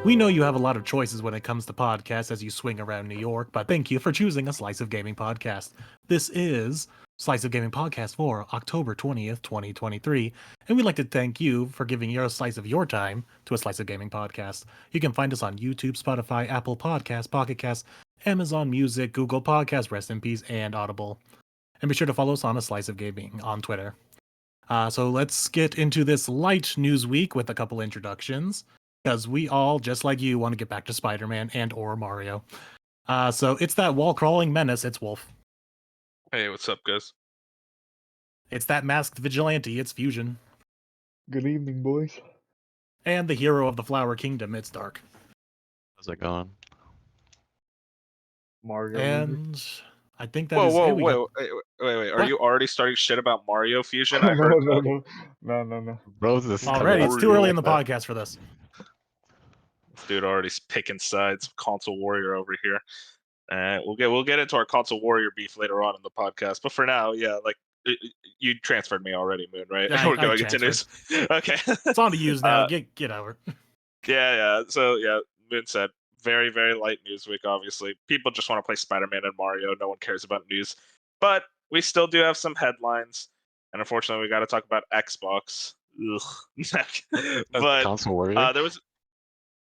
We know you have a lot of choices when it comes to podcasts as you swing around New York, but thank you for choosing a Slice of Gaming podcast. This is Slice of Gaming podcast for October 20th, 2023, and we'd like to thank you for giving your slice of your time to a Slice of Gaming podcast. You can find us on YouTube, Spotify, Apple Podcasts, Pocket Casts, Amazon Music, Google Podcasts, Rest in Peace, and Audible. And be sure to follow us on a Slice of Gaming on Twitter. So let's get into this light news week with a couple introductions, because we all, just like you, want to get back to Spider-Man and or Mario. So it's that wall-crawling menace, it's Wolf. Hey, what's up, guys? It's that masked vigilante, it's Fusion. Good evening, boys. And the hero of the Flower Kingdom, it's Dark. How's it going? Mario. And I think that Whoa, is whoa, it. We got- wait. Are What? you already starting shit about Mario Fusion? I no, heard no. Bro, this is Already, it's too early in the like podcast for this. this dude already picking sides. Console warrior over here. We'll get into our console warrior beef later on in the podcast. But for now, yeah, like you transferred me already, Moon, right? Yeah, We're I going into news. Okay. It's on to use now. Get over. Yeah. So yeah, Moon said very, very light news week. Obviously, people just want to play Spider-Man and Mario. No one cares about news, but we still do have some headlines, and unfortunately, we got to talk about Xbox. But console warrior. there was,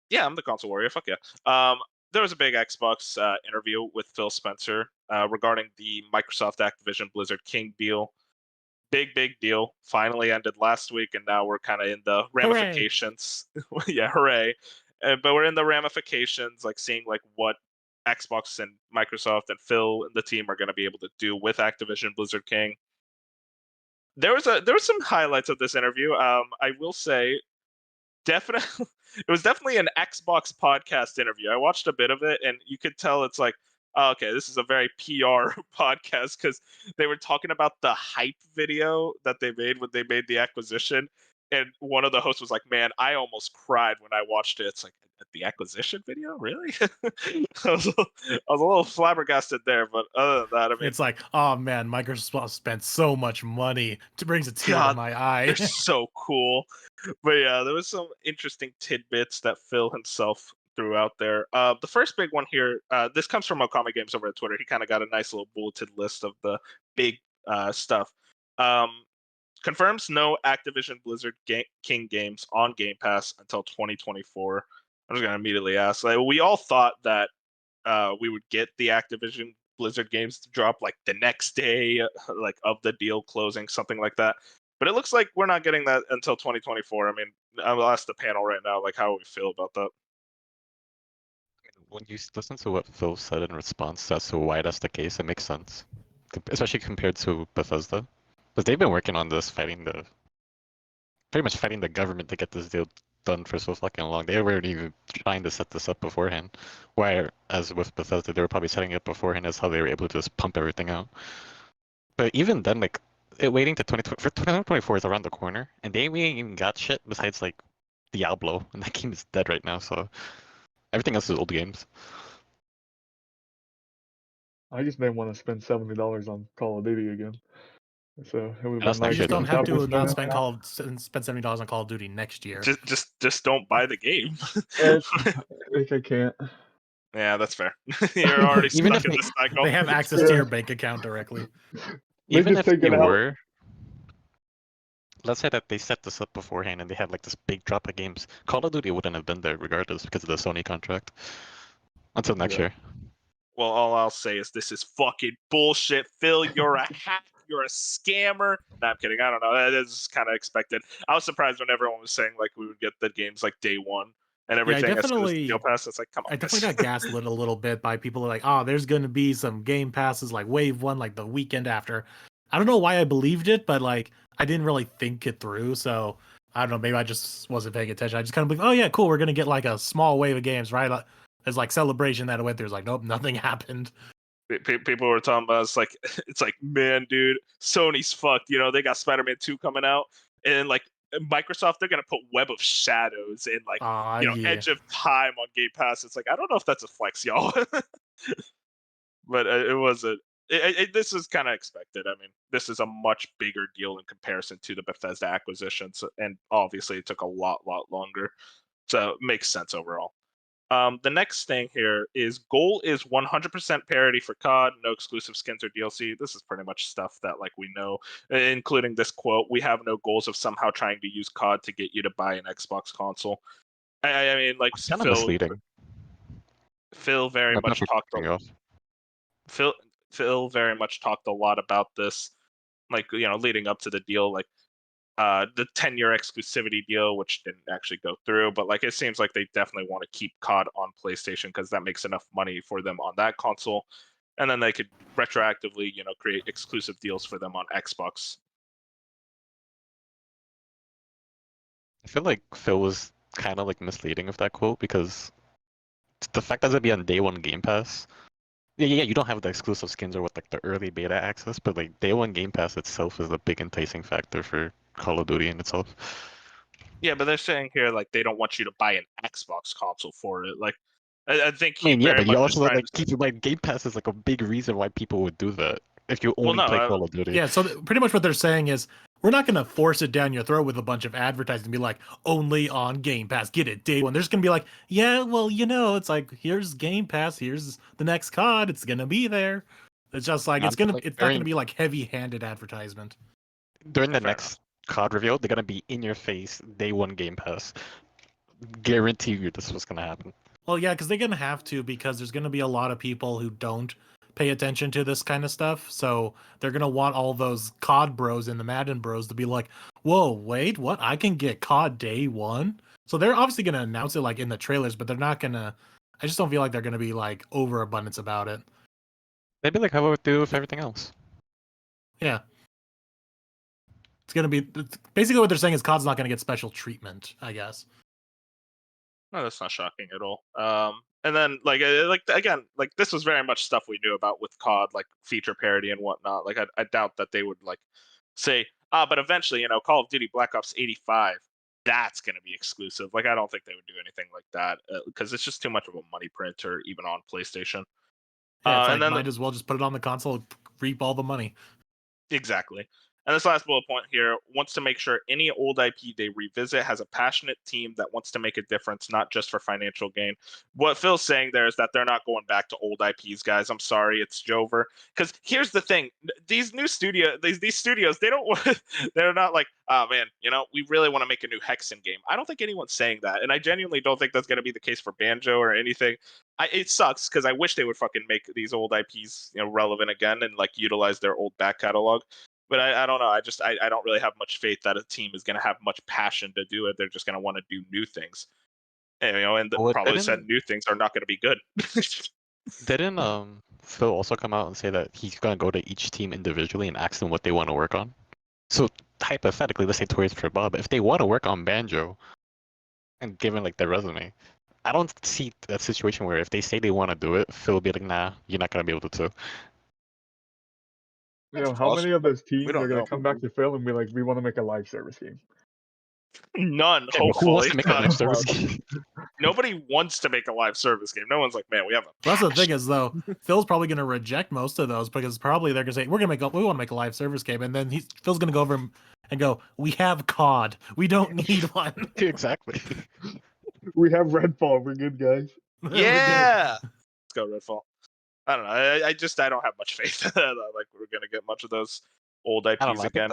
yeah, I'm the console warrior. Fuck yeah. There was a big Xbox interview with Phil Spencer regarding the Microsoft Activision Blizzard King deal. Big deal. Finally ended last week, and now we're kind of in the ramifications. Yeah, hooray! But we're in the ramifications, like seeing like what Xbox and Microsoft and Phil and the team are going to be able to do with Activision Blizzard King. There was some highlights of this interview. I will say, definitely, it was definitely an Xbox podcast interview. I watched a bit of it, and you could tell it's like, oh, okay, this is a very PR podcast, because they were talking about the hype video that they made when they made the acquisition. And one of the hosts was like, man, I almost cried when I watched it. It's like, the acquisition video? Really? I was a little flabbergasted there, but other than that, I mean, It's like, oh man, Microsoft spent so much money. It brings a tear to God, my eye. they're so cool. But yeah, there was some interesting tidbits that Phil himself threw out there. The first big one here, this comes from Okami Games over at Twitter. He kind of got a nice little bulleted list of the big stuff. Confirms no Activision Blizzard King games on Game Pass until 2024. I'm just going to immediately ask. Like, we all thought that we would get the Activision Blizzard games to drop like the next day, like of the deal closing, something like that. But it looks like we're not getting that until 2024. I mean, I'll ask the panel right now, like, how we feel about that. When you listen to what Phil said in response as to why that's the case, it makes sense, especially compared to Bethesda, because they've been working on this, pretty much fighting the government to get this deal done for so fucking long. They were even trying to set this up beforehand. Whereas with Bethesda, they were probably setting it up beforehand as how they were able to just pump everything out. But even then, like, waiting to 2024 is around the corner, and they ain't even got shit besides like Diablo, and that game is dead right now. So everything else is old games. I just didn't want to spend $70 on Call of Duty again. So it would That's be not You nice just good. don't have to accomplish not that. spend $70 on Call of Duty next year. Just don't buy the game. If I can't. Yeah, that's fair. You're already Even stuck if in this cycle. They have access to your bank account directly. Even just if take they it out. were, let's say that they set this up beforehand and they had like this big drop of games, Call of Duty wouldn't have been there regardless because of the Sony contract until next year. Well, all I'll say is this is fucking bullshit. Phil, you're a hack. You're a scammer. No, I'm kidding. I don't know. That is kind of expected. I was surprised when everyone was saying like we would get the games like day one and everything. As soon as the deal passed, it's like, come on. I definitely got gaslit a little bit by people like, oh, there's going to be some Game Passes like Wave 1 like the weekend after. I don't know why I believed it, but like I didn't really think it through. So I don't know. Maybe I just wasn't paying attention. I just kind of believe, oh yeah, cool. We're going to get like a small wave of games, right? As like celebration that it went through. It's like, nope, nothing happened. People were talking about it's like, man, dude, Sony's fucked. You know, they got Spider-Man 2 coming out, and like Microsoft, they're gonna put Web of Shadows and like Yeah. Edge of Time on Game Pass. It's like, I don't know if that's a flex, y'all. But it wasn't. This is kind of expected. I mean, this is a much bigger deal in comparison to the Bethesda acquisitions, and obviously it took a lot longer. So it makes sense overall. The next thing here is goal is 100% parity for COD, no exclusive skins or DLC. This is pretty much stuff that like we know, including this quote. We have no goals of somehow trying to use COD to get you to buy an Xbox console. I mean, like It's kind of misleading. Phil very Not much for talked. cutting you off. Phil very much talked a lot about this, like leading up to the deal, like the 10-year exclusivity deal, which didn't actually go through, but like it seems like they definitely want to keep COD on PlayStation because that makes enough money for them on that console, and then they could retroactively, create exclusive deals for them on Xbox. I feel like Phil was kind of like misleading with that quote because the fact that it'd be on day one Game Pass. Yeah, you don't have the exclusive skins or with like the early beta access, but like day one Game Pass itself is a big enticing factor for Call of Duty in itself. Yeah, but they're saying here like they don't want you to buy an Xbox console for it. Like, I think I mean, yeah, but you also like like keep in mind Game Pass is like a big reason why people would do that if you Well, only no, play Call of Duty. Yeah, so pretty much what they're saying is we're not going to force it down your throat with a bunch of advertising and be like, only on Game Pass, get it day one. They're just going to be like, yeah, well, it's like, here's Game Pass, here's the next COD, it's going to be there. It's just like, it's not going to be like heavy-handed advertisement. During the next COD reveal, they're going to be in your face, day one Game Pass. Guarantee you this was going to happen. Well, yeah, because they're going to have to, because there's going to be a lot of people who don't pay attention to this kind of stuff. So they're going to want all those COD bros and the Madden bros to be like, whoa, wait, what? I can get COD day one? So they're obviously going to announce it like in the trailers, but they're not going to, I just don't feel like they're going to be like overabundance about it. They'd be like how I would do with everything else. Yeah. It's going to be, basically what they're saying is COD's not going to get special treatment, I guess. No, that's not shocking at all. And then like again, like this was very much stuff we knew about with COD, like feature parity and whatnot. Like I doubt that they would like say, but eventually, Call of Duty Black Ops 85, that's gonna be exclusive. Like I don't think they would do anything like that because it's just too much of a money printer, even on PlayStation. Yeah, it's like, and then might as well just put it on the console, reap all the money. Exactly. And this last bullet point here wants to make sure any old IP they revisit has a passionate team that wants to make a difference, not just for financial gain. What Phil's saying there is that they're not going back to old IPs, guys. I'm sorry, it's Jover. Because here's the thing: these new these studios, they don't, they're not like, oh man, we really want to make a new Hexen game. I don't think anyone's saying that, and I genuinely don't think that's going to be the case for Banjo or anything. It sucks because I wish they would fucking make these old IPs, relevant again and like utilize their old back catalog. But I don't know. I don't really have much faith that a team is going to have much passion to do it. They're just going to want to do new things, and probably said new things are not going to be good. Didn't Phil also come out and say that he's gonna go to each team individually and ask them what they want to work on? So hypothetically, let's say Toys for Bob, if they want to work on Banjo, and given like their resume, I don't see a situation where if they say they want to do it, Phil will be like, nah, you're not gonna be able to. How many of those teams don't are gonna know. come back to Phil and be like, we want to make a live service game? None, Yeah, but who wants hopefully. to make a live service game? Nobody wants to make a live service game. No one's like, man, we have a. Well, that's the thing is though, Phil's probably going to reject most of those because probably they're going to say we want to make a live service game, and then Phil's going to go over and go, we have COD, we don't need one. Exactly. We have Redfall. We're good, guys. Yeah, let's go Redfall. I don't know. I don't have much faith that like we're gonna get much of those old IPs again.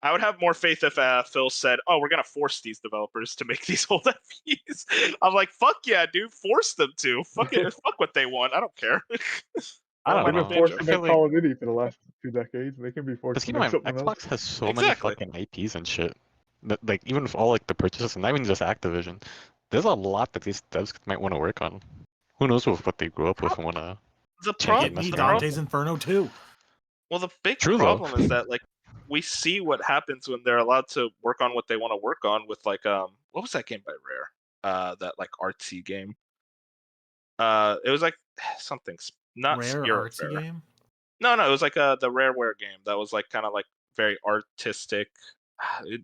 I would have more faith if Phil said, "Oh, we're gonna force these developers to make these old IPs." I'm like, "Fuck yeah, dude! Force them to. Fuck it. Fuck what they want. I don't care." I don't They've know. been forced to I feel make Call of Duty for the last 2 decades. They can be forced to make something Xbox else. has so Exactly. many fucking IPs and shit. Like even with all like the purchases, and not even just Activision, there's a lot that these devs might want to work on. Who knows what they grew up with and want to. The Get problem, me Dante's Inferno too. well, the big True, problem though. is that like we see what happens when they're allowed to work on what they want to work on with like what was that game by Rare? That like artsy game. It was like something not Rare Spirit artsy Fair. game. No, it was like the Rareware game that was like kind of like very artistic.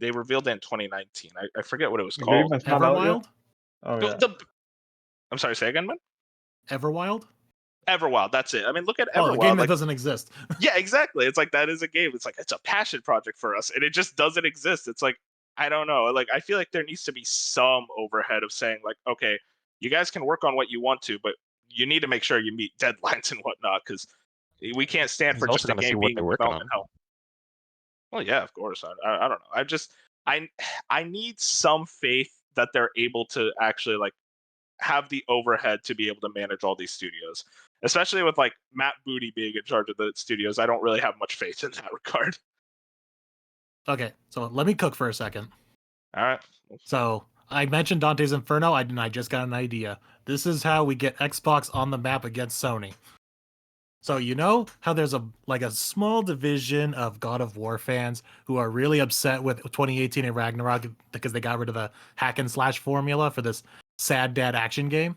They revealed it in 2019. I forget what it was The called. game that's not out yet? Everwild. Oh yeah. I'm sorry, say again, man. Everwild. Everwild, that's it. I mean, look at Oh, Everwild. the game that like, doesn't exist. yeah, exactly. It's like that is a game. It's like it's a passion project for us, and it just doesn't exist. It's like I don't know. Like I feel like there needs to be some overhead of saying like, okay, you guys can work on what you want to, but you need to make sure you meet deadlines and whatnot, because we can't stand for He's just also a gonna see game what being they're in working development on. hell. Well, yeah, of course. I don't know. I need some faith that they're able to actually like have the overhead to be able to manage all these studios, especially with like Matt Booty being in charge of the studios. I don't really have much faith in that regard. Okay, so let me cook for a second. All right. So I mentioned Dante's Inferno, and I just got an idea. This is how we get Xbox on the map against Sony. So you know how there's a small division of God of War fans who are really upset with 2018 and Ragnarok because they got rid of the hack and slash formula for this sad dad action game.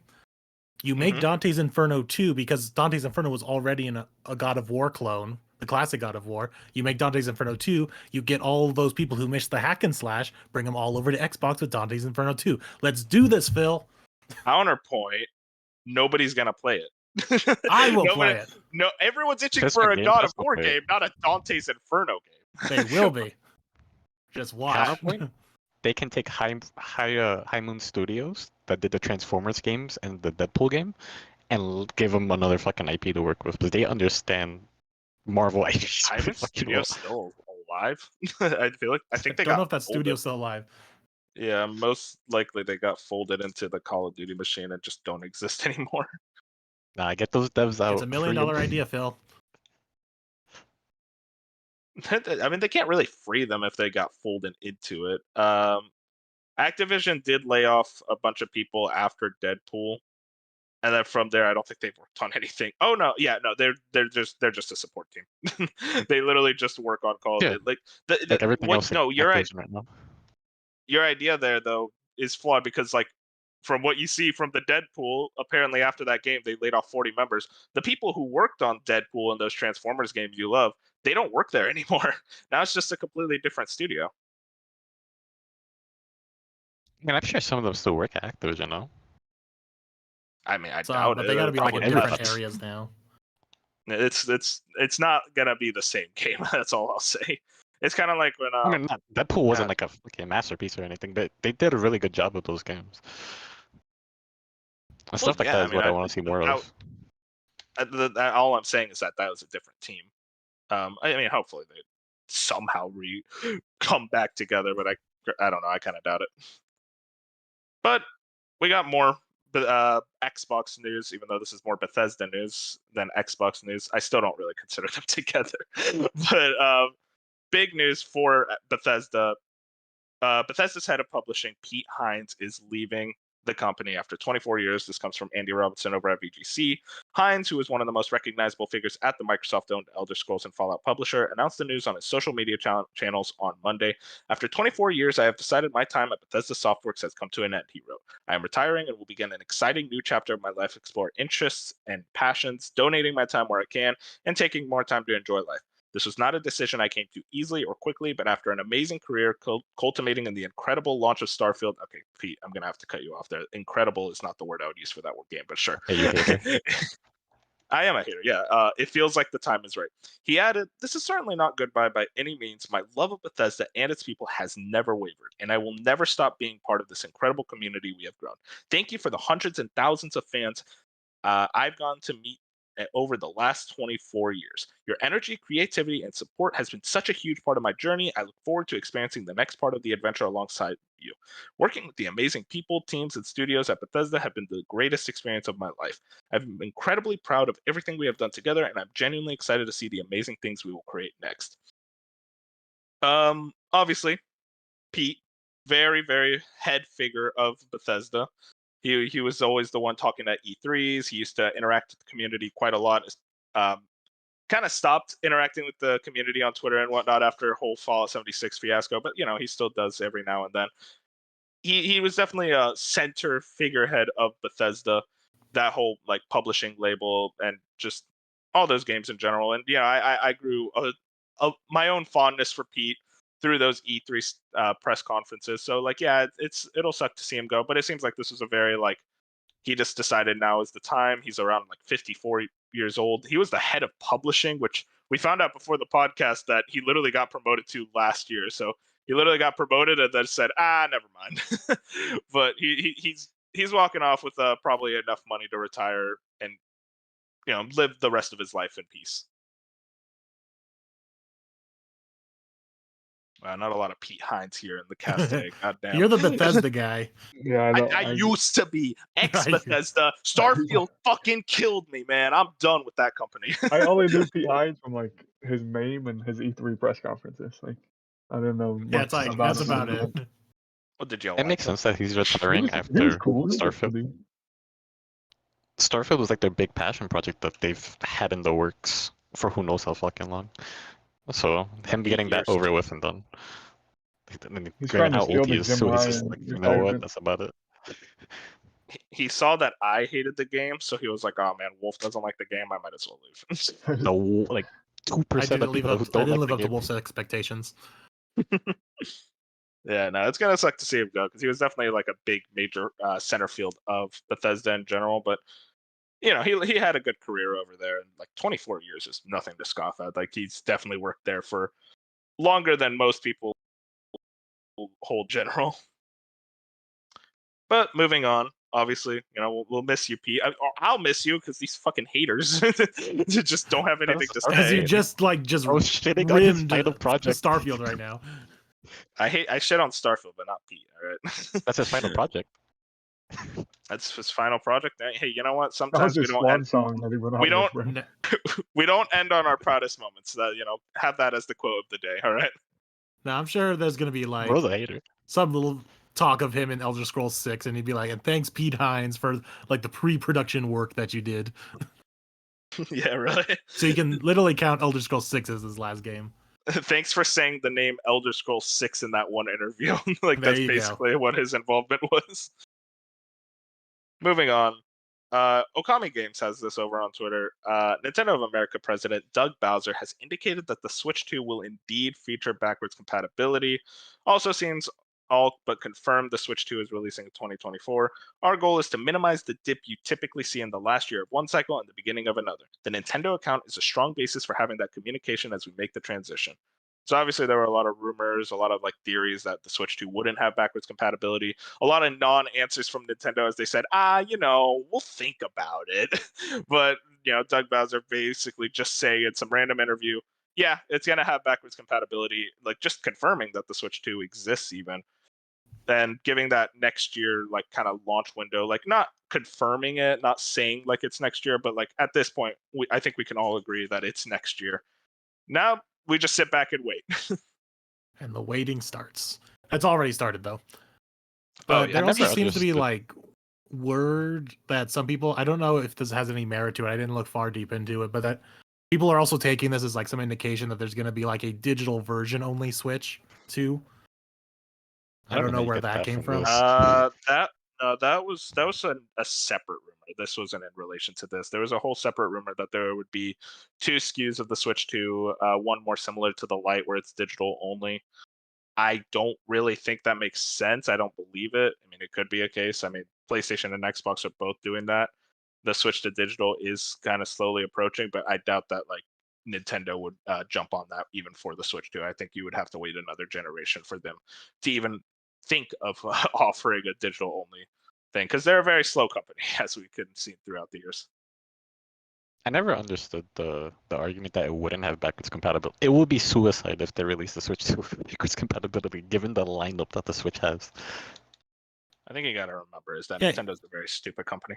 You make Dante's Inferno 2 because Dante's Inferno was already in a God of War clone, the classic God of War. You make Dante's Inferno 2, you get all those people who missed the hack and slash, bring them all over to Xbox with Dante's Inferno 2. Let's do this, Phil. Counterpoint, nobody's gonna play it. I will play it. No, everyone's itching Just for for a Game God Pass, of I'll War play it. game, not a Dante's Inferno game. They will be. Just watch. Counterpoint, they can take High Moon Studios that did the Transformers games and the Deadpool game, and give them another fucking IP to work with, because they understand Marvel IPs. High really Moon fucking Studio's well. still alive. I think they Don't got know if that folded. studio's still alive. Yeah, most likely they got folded into the Call of Duty machine and just don't exist anymore. Nah, get those devs out. It's $1 million free 'em. idea, Phil. I mean, they can't really free them if they got folded into it. Activision did lay off a bunch of people after Deadpool, and then from there, I don't think they've worked on anything. Oh no, yeah, no, they're just a support team. They literally just work on Call of Yeah. Duty. Like Like everything else. no, Activision right now. your idea there though is flawed, because like from what you see from the Deadpool, apparently after that game they laid off 40 members. The people who worked on Deadpool and those Transformers games you love, they don't work there anymore. Now it's just a completely different studio. I mean, I'm sure some of them still work at Activision, no? I mean, I So, doubt but it. they got to be like in Probably different not. areas now. It's not gonna be the same game. That's all I'll say. It's kind of like when I mean, Deadpool wasn't like a masterpiece or anything, but they did a really good job with those games. And stuff like yeah, that is what I want to see more of. all I'm saying is that was a different team. I mean, hopefully they somehow come back together, but I don't know. I kind of doubt it. But we got more Xbox news, even though this is more Bethesda news than Xbox news. I still don't really consider them together. But big news for Bethesda. Bethesda's head of publishing, Pete Hines, is leaving the company after 24 years. This comes from Andy Robinson over at VGC. Hines, who is one of the most recognizable figures at the Microsoft-owned Elder Scrolls and Fallout publisher, announced the news on his social media channels on Monday. After 24 years, I have decided my time at Bethesda Softworks has come to an end, he wrote. I am retiring and will begin an exciting new chapter of my life, explore interests and passions, donating my time where I can, and taking more time to enjoy life. This was not a decision I came to easily or quickly, but after an amazing career culminating in the incredible launch of Starfield. Okay, Pete, I'm going to have to cut you off there. Incredible is not the word I would use for that game, but sure. Hey, you hater. I am a hater, yeah. It feels like the time is right. He added, this is certainly not goodbye by any means. My love of Bethesda and its people has never wavered, and I will never stop being part of this incredible community we have grown. Thank you for the hundreds and thousands of fans I've gone to meet over the last 24 years. Your energy, creativity, and support has been such a huge part of my journey. I look forward to experiencing the next part of the adventure alongside you. Working with the amazing people, teams, and studios at Bethesda have been the greatest experience of my life. I'm incredibly proud of everything we have done together, and I'm genuinely excited to see the amazing things we will create next. Obviously, Pete, very, very head figure of Bethesda. He was always the one talking at E3s. He used to interact with the community quite a lot. Kind of stopped interacting with the community on Twitter and whatnot after whole Fallout 76 fiasco, but he still does every now and then. He was definitely a center figurehead of Bethesda, that whole like publishing label and just all those games in general. And I grew my own fondness for Pete through those E3 press conferences. So like, yeah, it'll suck to see him go, but it seems like this was a very like, he just decided now is the time. He's around like 54 years old. He was the head of publishing, which we found out before the podcast that he literally got promoted to last year. So he literally got promoted and then said, never mind. But he's walking off with probably enough money to retire and live the rest of his life in peace. Wow, not a lot of Pete Hines here in the cast today. Goddamn. You're the Bethesda guy. Yeah, I know. I used to be ex-Bethesda. Starfield fucking killed me, man. I'm done with that company. I only knew Pete Hines from like his name and his E3 press conferences. Like, I didn't know Yeah, much it's like about that's him. about it. What did y'all It like? makes sense that he's He retiring was after cool. He was Starfield. good. Starfield was like their big passion project that they've had in the works for who knows how fucking long. So him 8 getting that years. over with and done. And He's granted trying to how steal old he the is, Jim so he's just Ryan like, you know what, retirement. that's about it. He saw that I hated the game, so he was like, "Oh man, Wolf doesn't like the game. I might as well leave." The like 2% of people who I don't didn't like live the up to game. Wolf's expectations. Yeah, no, it's gonna suck to see him go because he was definitely like a big major center field of Bethesda in general. But he had a good career over there, and like 24 years is nothing to scoff at. Like he's definitely worked there for longer than most people hold general. But moving on, obviously, we'll miss you, Pete. I'll miss you because these fucking haters just don't have anything to Because say. you just shitting on his rimmed final project. Starfield right now. I shit on Starfield, but not Pete. All right. That's his final project. That's his final project. Hey, you know what? That was Sometimes we his don't swan end, song that he went out we don't- with, bro. we don't end on our proudest moments. That have that as the quote of the day. All right. Now I'm sure there's gonna be like Bro's a hater. some little talk of him in Elder Scrolls 6, and he'd be like, "And thanks, Pete Hines, for like the pre-production work that you did." Yeah, really. So you can literally count Elder Scrolls 6 as his last game. Thanks for saying the name Elder Scrolls 6 in that one interview. Like There that's you go. basically what his involvement was. Moving on. Okami Games has this over on Twitter. Nintendo of America president Doug Bowser has indicated that the Switch 2 will indeed feature backwards compatibility. Also seems all but confirmed the Switch 2 is releasing in 2024. Our goal is to minimize the dip you typically see in the last year of one cycle and the beginning of another. The Nintendo account is a strong basis for having that communication as we make the transition. So obviously there were a lot of rumors, a lot of like theories that the Switch 2 wouldn't have backwards compatibility. A lot of non-answers from Nintendo as they said, we'll think about it. But Doug Bowser basically just saying in some random interview, yeah, it's gonna have backwards compatibility, like just confirming that the Switch 2 exists even. Then giving that next year like kind of launch window, like not confirming it, not saying like it's next year, but like at this point, I think we can all agree that it's next year. Now we just sit back and wait. And the waiting starts. It's already started though. But there I also never seems to be understood- like word that some people, I don't know if this has any merit to it. I didn't look far deep into it, but that people are also taking this as like some indication that there's going to be like a digital version only Switch 2. I don't know you where get that came from. this. That was a separate rumor. This wasn't in relation to this. There was a whole separate rumor that there would be 2 SKUs of the Switch 2, one more similar to the Lite where it's digital only. I don't really think that makes sense. I don't believe it. I mean, it could be a case. I mean, PlayStation and Xbox are both doing that. The switch to digital is kind of slowly approaching, but I doubt that like Nintendo would jump on that even for the Switch 2. I think you would have to wait another generation for them to even think of offering a digital only thing because they're a very slow company, as we could see throughout the years. I never understood the argument that it wouldn't have backwards compatibility. It would be suicide if they released the Switch 2 with backwards compatibility, given the lineup that the Switch has. I think you got to remember is that Yeah. Nintendo's a very stupid company.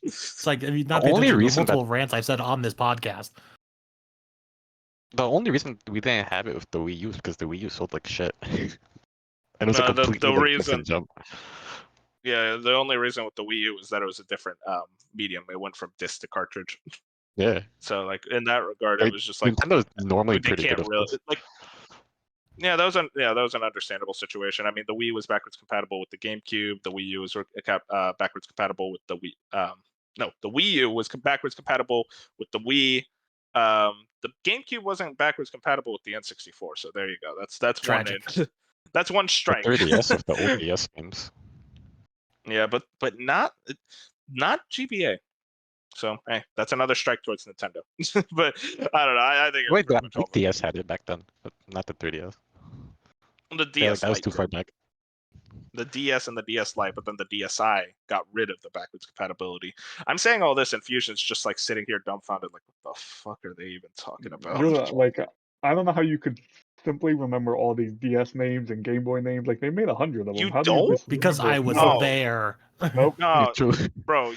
It's like, if you not The paid only attention to reason multiple rants I've said on this podcast. The only reason we didn't have it with the Wii U is because the Wii U sold like shit. And it was a No, the completely like, reason- different jump. Yeah, the only reason with the Wii U was that it was a different medium. It went from disc to cartridge. Yeah. So like in that regard, it was just like Nintendo's normally they pretty can't good at really this. like. Yeah, that was an understandable situation. I mean, the Wii was backwards compatible with the GameCube. The Wii U was backwards compatible with the Wii. No, the Wii U was backwards compatible with the Wii. The GameCube wasn't backwards compatible with the N64. So there you go. That's Tragic. one. That's one The strike. 3DS with the old DS games. Yeah, but not GBA. So hey, that's another strike towards Nintendo. But I don't know. I think Wait, the pretty much over. DS had it back then, but not the 3DS. The Yeah, like, DS that was Lite too did. far back. the DS and the DS Lite, but then the DSi got rid of the backwards compatibility. I'm saying all this, and Fusion's just like sitting here dumbfounded, like, what the fuck are they even talking about? Really, like, I don't know how you could simply remember all these DS names and Game Boy names. Like, they made 100 of them. You How do you don't? just Because remember I was No. there. Nope. No, True. bro.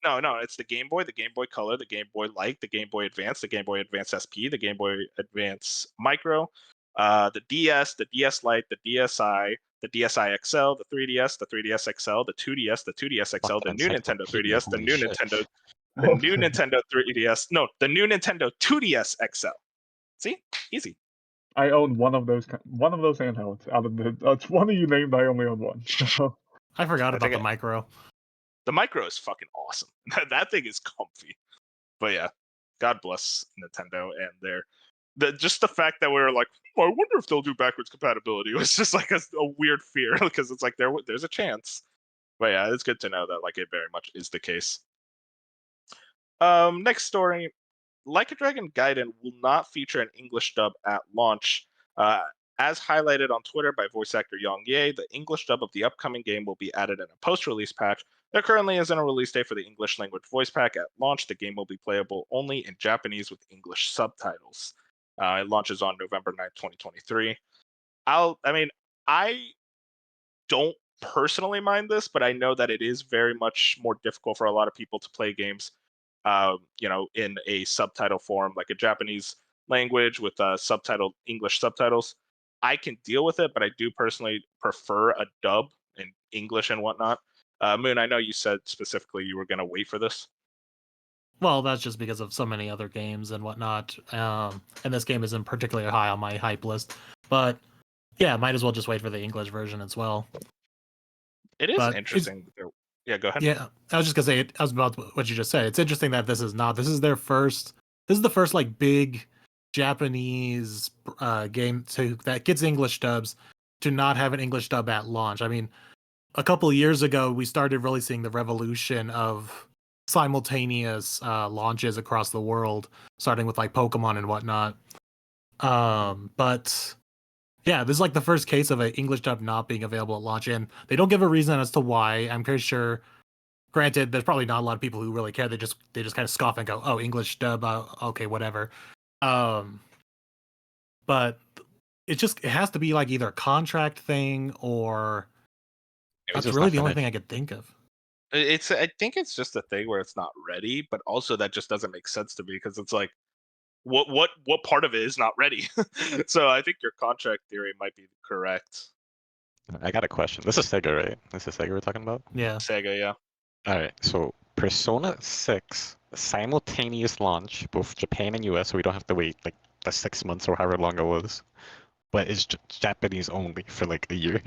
No, it's the Game Boy, the Game Boy Color, the Game Boy Light, the Game Boy Advance, the Game Boy Advance SP, the Game Boy Advance Micro, the DS, the DS Lite, the DSi, the DSi XL, the 3DS, the 3DS XL, the 2DS, the 2DS XL, Fuck, the new Nintendo 3DS, the holy new shit. Nintendo, the new Nintendo 3DS, no, the new Nintendo 2DS XL. See, easy. I own one of those handhelds. Out of the 20 you named, I only own one. So I forgot I about think the Micro. The Micro is fucking awesome. That thing is comfy. But yeah, God bless Nintendo and just the fact that we were like, I wonder if they'll do backwards compatibility. It was just like a weird fear because it's like there's a chance. But yeah, it's good to know that like it very much is the case. Next story. Like a Dragon Gaiden will not feature an English dub at launch. As highlighted on Twitter by voice actor Yong Ye, the English dub of the upcoming game will be added in a post-release patch. There currently isn't a release date for the English language voice pack. At launch, the game will be playable only in Japanese with English subtitles. It launches on November 9th, 2023. I don't personally mind this, but I know that it is very much more difficult for a lot of people to play games in a subtitle form, like a Japanese language with subtitled English subtitles. I can deal with it, but I do personally prefer a dub in English and whatnot. Moon, I know you said specifically you were going to wait for this. Well, that's just because of so many other games and whatnot. And this game isn't particularly high on my hype list. But yeah, might as well just wait for the English version as well. It is But interesting. Yeah, go ahead. Yeah, I was just gonna say I was about what you just said. It's interesting that this is the first like big Japanese game that gets English dubs to not have an English dub at launch. I mean, a couple of years ago we started really seeing the revolution of simultaneous launches across the world, starting with like Pokemon and whatnot. But yeah, this is like the first case of an English dub not being available at launch, and they don't give a reason as to why. I'm pretty sure. Granted, there's probably not a lot of people who really care. They just kind of scoff and go, "Oh, English dub, okay, whatever." But it has to be like either a contract thing or Maybe that's just really not the only finished. thing I could think of. I think it's just a thing where it's not ready, but also that just doesn't make sense to me because it's like, what part of it is not ready? So I think your contract theory might be correct. I got a question. This is Sega, right? This is Sega we're talking about? Yeah, Sega, yeah. Alright, so Persona 6 simultaneous launch, both Japan and US, so we don't have to wait like the 6 months or however long it was. But it's Japanese only for like a year.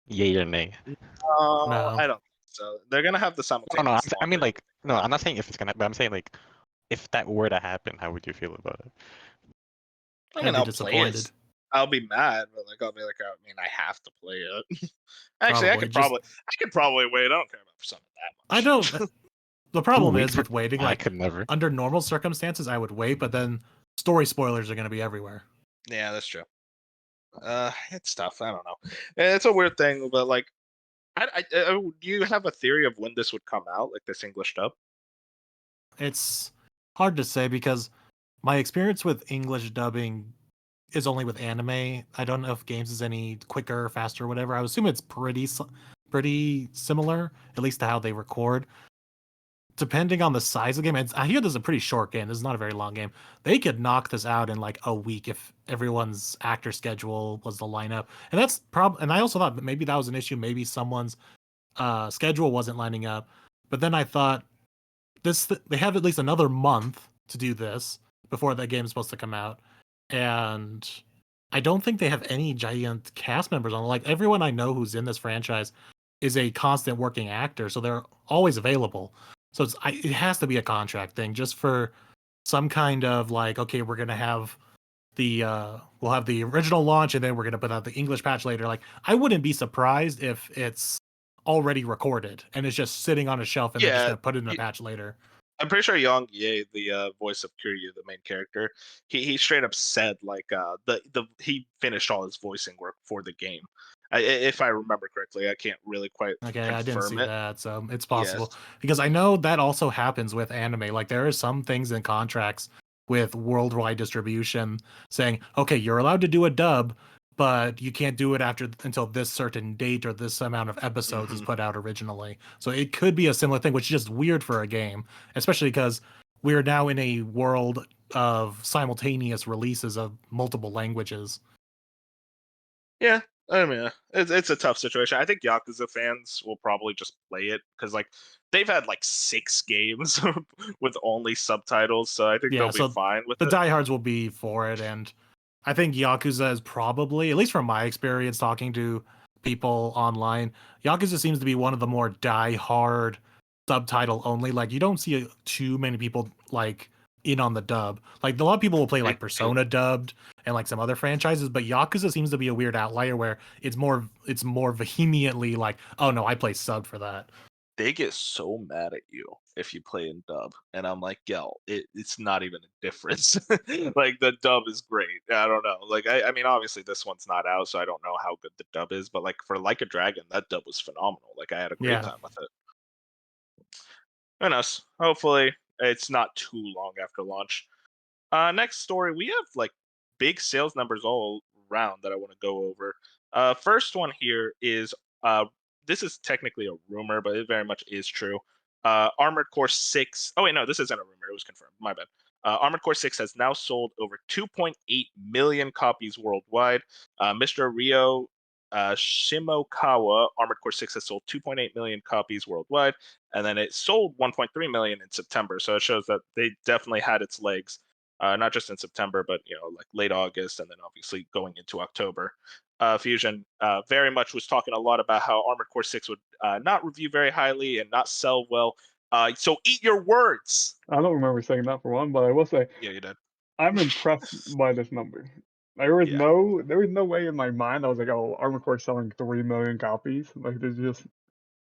Yay or nay? No. I don't think so. They're gonna have the No, simultaneous. I mean like, no, I'm not saying if it's gonna, but I'm saying like, if that were to happen, how would you feel about it? I I'd mean, be I'll play disappointed. it. I'll be mad, but like I'll be like, I mean, I have to play it. Actually, I Probably, could probably wait. I don't care about Persona that much. I don't. The problem wait is for- with waiting. I Like could never. under normal circumstances, I would wait, but then story spoilers are going to be everywhere. Yeah, that's true. It's tough. I don't know. It's a weird thing, but like, do you have a theory of when this would come out, like this English dub? It's hard to say because my experience with English dubbing is only with anime. I don't know if games is any quicker, faster, or whatever. I would assume it's pretty similar, at least to how they record. Depending on the size of the game, I hear this is a pretty short game. This is not a very long game. They could knock this out in like a week if everyone's actor schedule was the lineup. And that's and I also thought maybe that was an issue. Maybe someone's schedule wasn't lining up. But then I thought they have at least another month to do this before the game is supposed to come out. And I don't think they have any giant cast members on it. Like everyone I know who's in this franchise is a constant working actor, so they're always available. So it has to be a contract thing, just for some kind of like, okay, we're gonna have we'll have the original launch and then we're gonna put out the English patch later. Like I wouldn't be surprised if it's already recorded and it's just sitting on a shelf and they're just Yeah, gonna put it in a patch later. I'm pretty sure Yong Ye, the voice of Kiryu, the main character, he straight up said like he finished all his voicing work for the game, If I remember correctly, I can't really quite Okay, I didn't see confirm it. that, so it's Yes. possible. Because I know that also happens with anime. Like, there are some things in contracts with worldwide distribution saying, okay, you're allowed to do a dub, but you can't do it until this certain date or this amount of episodes is put out originally. So it could be a similar thing, which is just weird for a game, especially because we're now in a world of simultaneous releases of multiple languages. Yeah, I mean, it's a tough situation. I think Yakuza fans will probably just play it because like they've had like 6 games with only subtitles, so I think Yeah, they'll be so fine with the it. diehards will be for it, and I think Yakuza is probably, at least from my experience talking to people online, Yakuza seems to be one of the more diehard subtitle only. Like, you don't see too many people like in on the dub. Like, a lot of people will play They like do. Persona dubbed and like some other franchises, but Yakuza seems to be a weird outlier where it's more vehemently like, oh no, I play sub for that. They get so mad at you if you play in dub, and I'm like, yo, it's not even a difference. Like the dub is great. I don't know. Like I mean, obviously this one's not out, so I don't know how good the dub is. But like for Like a Dragon, that dub was phenomenal. Like I had a great Yeah. time with it. Who knows? Hopefully it's not too long after launch. Next story, we have like big sales numbers all around that I want to go over. First one here is this is technically a rumor, but it very much is true. Armored Core 6. Oh wait, no, this isn't a rumor. It was confirmed. My bad. Armored Core 6 has now sold over 2.8 million copies worldwide. Mr. Ryo Shimokawa, Armored Core 6 has sold 2.8 million copies worldwide, and then it sold 1.3 million in September. So it shows that they definitely had its legs. Not just in September, but like late August, and then obviously going into October. Fusion very much was talking a lot about how Armored Core 6 would not review very highly and not sell well. So eat your words. I don't remember saying that for one, but I will say Yeah, you did. I'm impressed by this number. There was Yeah. no way in my mind I was like, oh, Armored Core selling 3 million copies. Like there's just,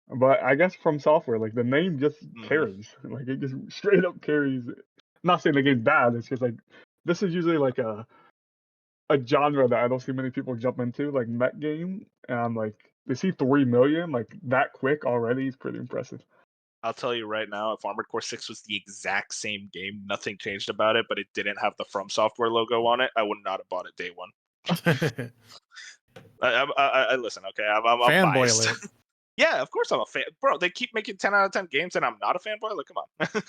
but I guess from software, like the name just carries. Like it just straight up carries. Not saying the game's bad. It's just like this is usually like a genre that I don't see many people jump into, like mech game. And I'm like, to see 3 million like that quick already is pretty impressive. I'll tell you right now, if Armored Core 6 was the exact same game, nothing changed about it, but it didn't have the From Software logo on it, I would not have bought it day one. I listen, okay, I'm Fanboy biased. alert. Yeah, of course I'm a fan. Bro, they keep making 10 out of 10 games and I'm not a fanboy? Like, come on.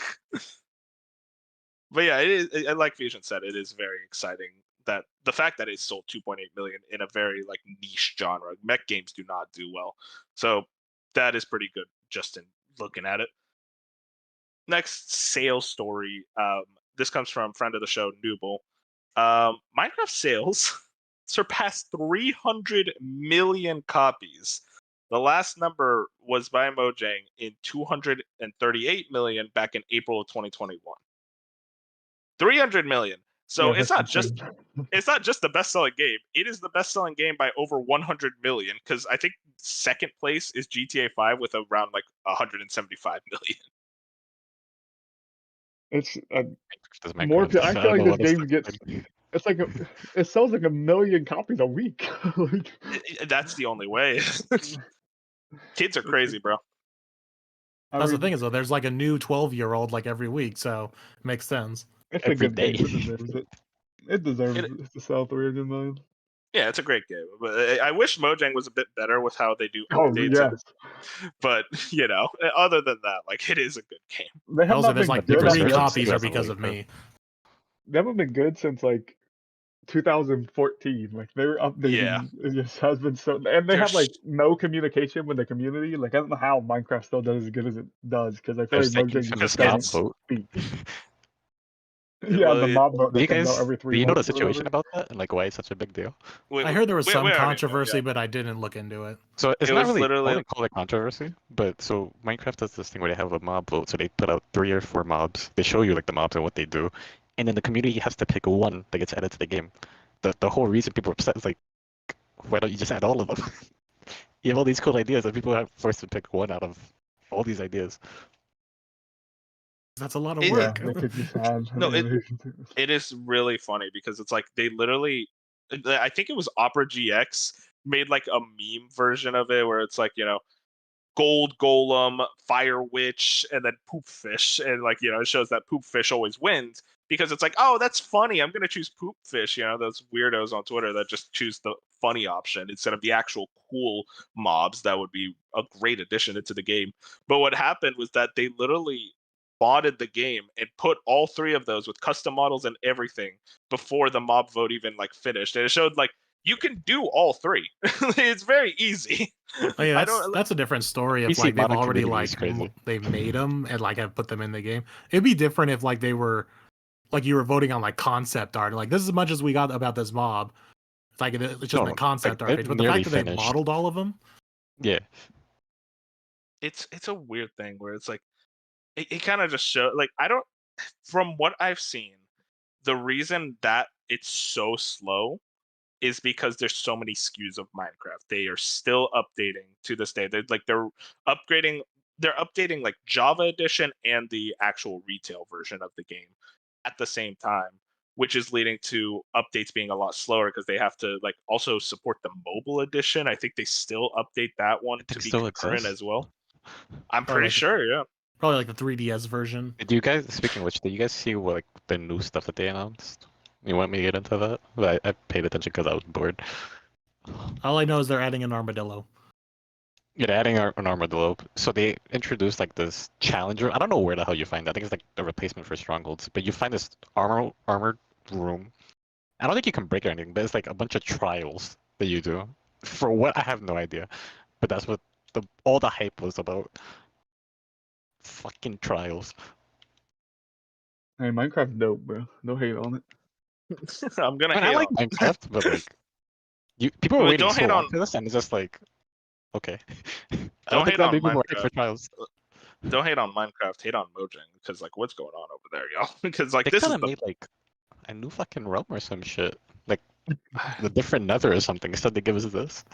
But yeah, it is, like Fusion said, it is very exciting that the fact that it sold 2.8 million in a very like niche genre. Mech games do not do well. So that is pretty good just in looking at it. Next sales story. This comes from friend of the show, Nooble. Minecraft sales surpassed 300 million copies. The last number was by Mojang in 238 million back in April of 2021. 300 million. So Yeah, it's that's not just the best-selling game. It is the best-selling game by over 100 million because I think second place is GTA 5 with around like 175 million. It's Does more. Minecraft. I I feel don't like know this what else game to gets. expect. It's like it sells like 1 million copies a week. Like, That's the only way. Kids are crazy, bro. That's the thing is though, there's like a new 12-year-old like every week, so it makes sense. It's Every a good day. game. It deserves it. It deserves to sell 300 million. Yeah, it's a great game. But I wish Mojang was a bit better with how they do Oh updates. yes, But other than that, like it is a good game. they have Also, not there's been like good. Paper 3 Servants copies too are has a because really of me. They haven't been good since like 2014. Like they were Yeah. updating. It just has been so, and they They're have like no communication with the community. Like I don't know how Minecraft still does as good as it does because I feel They're like sticking Mojang to because just this mob doesn't kids. vote. speak. Yeah, Well, the mob vote Do that you comes out guys every do 3 you know the months or situation whatever. about that and like why it's such a big deal? I heard there was we some already know, controversy, yeah. but I didn't look into it. So it's It not was really, I literally wouldn't call it controversy, but so Minecraft does this thing where they have a mob vote. So they put out 3 or 4 mobs. They show you like the mobs and what they do, and then the community has to pick one that gets added to the game. The whole reason people are upset is like, why don't you just add all of them? You have all these cool ideas, and people are forced to pick one out of all these ideas. That's a lot of It- Yeah, work. they could just add No, animation. it is really funny because it's like they literally, I think it was Opera GX made like a meme version of it where it's like, gold golem, fire witch, and then poop fish, and like it shows that poop fish always wins because it's like, oh, that's funny, I'm gonna choose poop fish. Those weirdos on Twitter that just choose the funny option instead of the actual cool mobs that would be a great addition into the game. But what happened was that they literally modded the game and put all three of those with custom models and everything before the mob vote even like finished, and it showed like you can do all three. It's very easy. Oh, yeah, I don't. that's a different story if PC like they've modding already community is like crazy. they've made them and like have put them in the game. It'd be different if like they were like you were voting on like concept art. Like this is as much as we got about this mob. It's like it's just No, a concept like, art they're page. But the nearly fact that they finished. modeled all of them, Yeah. It's a weird thing where it's like it kind of just shows like I don't. From what I've seen, the reason that it's so slow is because there's so many SKUs of Minecraft. They are still updating to this day. They're upgrading. They're updating like Java Edition and the actual retail version of the game at the same time, which is leading to updates being a lot slower because they have to like also support the mobile edition. I think they still update that one to It be still concurrent exists. as well. I'm Probably pretty like- sure, yeah. probably like the 3DS version. Did you guys, speaking of which, did you guys see what, like the new stuff that they announced? You want me to get into that? But I paid attention because I was bored. All I know is they're adding an armadillo. Yeah, they're adding an armadillo. So they introduced like this challenger. I don't know where the hell you find that. I think it's like a replacement for strongholds. But you find this armored room. I don't think you can break or anything, but it's like a bunch of trials that you do. For what, I have no idea. But that's what all the hype was about. Fucking trials. Hey, Minecraft's dope, bro. Don't hate on it. I'm gonna I hate like on. Minecraft, but like, people are Well, waiting don't so hate long on- for this, and it's just like, okay. I Don't don't think hate that on even more hype for Minecraft. trials. Don't hate on Minecraft. Hate on Mojang because like what's going on over there, y'all? Because like They this could is have the made like a new fucking realm or some shit, like the different Nether or something. Instead, they give us this.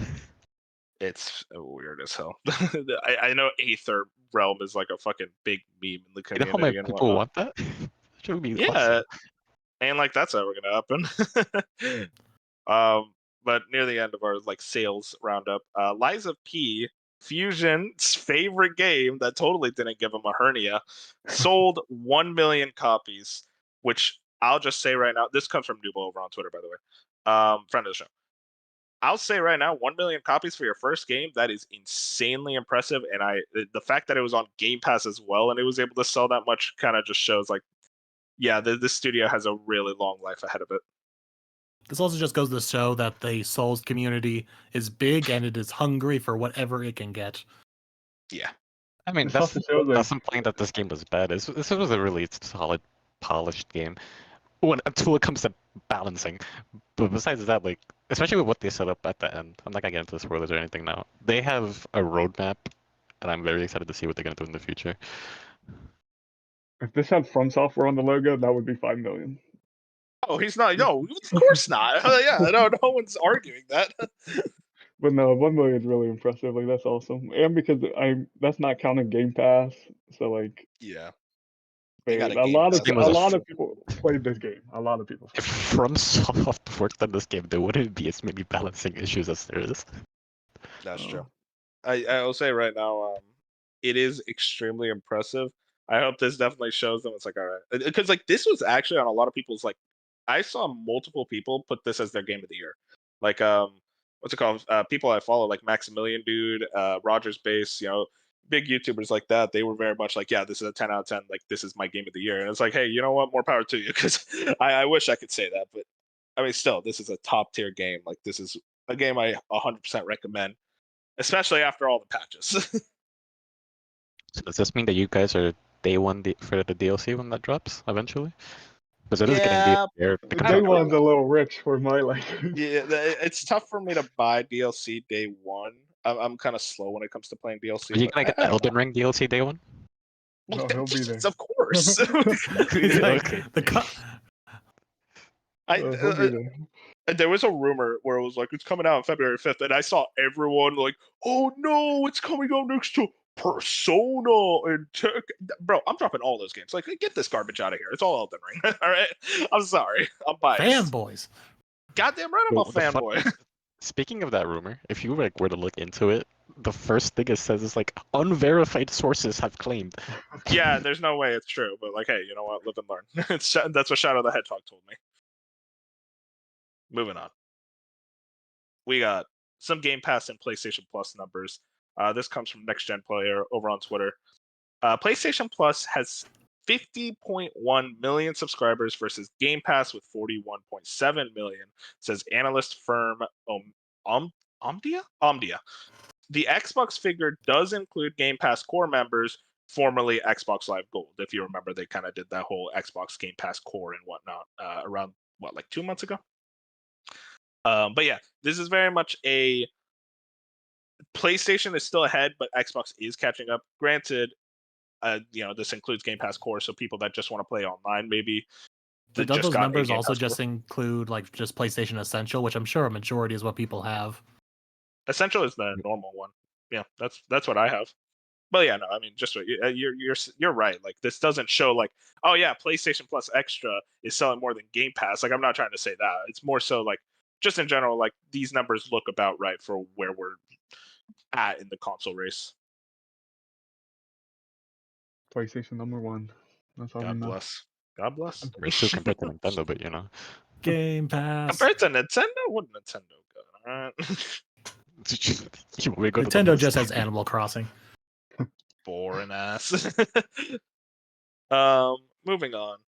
it's weird as hell. I know Aether Realm is like a fucking big meme in the You know how many community and people whatnot. want that? It would be Yeah, awesome. and like that's ever gonna happen. But near the end of our like sales roundup, Liza P, Fusion's favorite game that totally didn't give him a hernia, sold 1 million copies. Which I'll just say right now, this comes from Nubo over on Twitter, by the way, friend of the show. I'll say right now, 1 million copies for your first game, that is insanely impressive. And the fact that it was on Game Pass as well and it was able to sell that much kind of just shows like, yeah, this studio has a really long life ahead of it. This also just goes to show that the Souls community is big and it is hungry for whatever it can get. Yeah. I mean, This that's also shows, like- doesn't mean that this game was bad. This was a really solid, polished game. Until it comes to balancing. But besides that, like, especially with what they set up at the end, I'm not gonna get into the spoilers or anything now. They have a roadmap, and I'm very excited to see what they're gonna do in the future. If this had From Software on the logo, that would be 5 million. Oh, he's not. No, of course not. Yeah, no one's arguing that. But no, 1 million is really impressive. Like that's awesome, and because that's not counting Game Pass, so like Yeah. a got a lot Game of Pass. Game was a a lot of people played this game. A lot of people. If FromSoft worked on this game, there wouldn't be as many balancing issues as there is. That's Oh. true. I'll say right now, it is extremely impressive. I hope this definitely shows them it's like all right, because like this was actually on a lot of people's like, I saw multiple people put this as their game of the year, like what's it called? People I follow like Maximilian Dude, Rogers Base, big YouTubers like that. They were very much like, yeah, this is a 10 out of 10. Like this is my game of the year, and it's like, hey, you know what? More power to you, because I wish I could say that, but I mean, still, this is a top tier game. Like this is a game I 100% recommend, especially after all the patches. So does this mean that you guys are day one for the DLC when that drops eventually? Because it is getting Yeah, there. The I day don't know. one's a little rich for my liking. Yeah, it's tough for me to buy DLC day one. I'm kind of slow when it comes to playing DLC. Are you but gonna get the Elden Ring DLC day one? No, he'll be there. Of course. He's like, Okay. He'll be there. There was a rumor where it was like it's coming out on February 5th, and I saw everyone like, "Oh no, it's coming out next to Persona and Bro, I'm dropping all those games. Like, get this garbage out of here. It's all Elden Ring. All right, I'm sorry, I'm biased. fanboys. Goddamn right, I'm Well, a the fun- fanboy. Speaking of that rumor, if you like were to look into it, the first thing it says is like unverified sources have claimed. Yeah, there's no way it's true, but like, hey, you know what? Live and learn. That's what Shadow the Hedgehog told me. Moving on. We got some Game Pass and PlayStation Plus numbers. This comes from Next Gen Player over on Twitter. PlayStation Plus has 50.1 million subscribers versus Game Pass with 41.7 million, says analyst firm Omdia. The Xbox figure does include Game Pass core members, formerly Xbox Live Gold. If you remember, they kind of did that whole Xbox Game Pass core and whatnot around like 2 months ago. But yeah, this is very much a PlayStation is still ahead, but Xbox is catching up. Granted, this includes Game Pass core, so people that just want to play online maybe. But don't those numbers also just include like just PlayStation Essential, which I'm sure a majority is what people have? Essential is the normal one. Yeah, that's what I have. But yeah, no, I mean, just you're right. Like this doesn't show like, oh yeah, PlayStation Plus Extra is selling more than Game Pass. Like I'm not trying to say that. It's more so like just in general, like these numbers look about right for where we're at in the console race. PlayStation number 1. That's all God we know. bless. God bless. Race 2 compared to Nintendo, but you know. Game Pass. Compared to Nintendo, what Nintendo got? All right. Nintendo just has Animal Crossing. Boring ass. Moving on.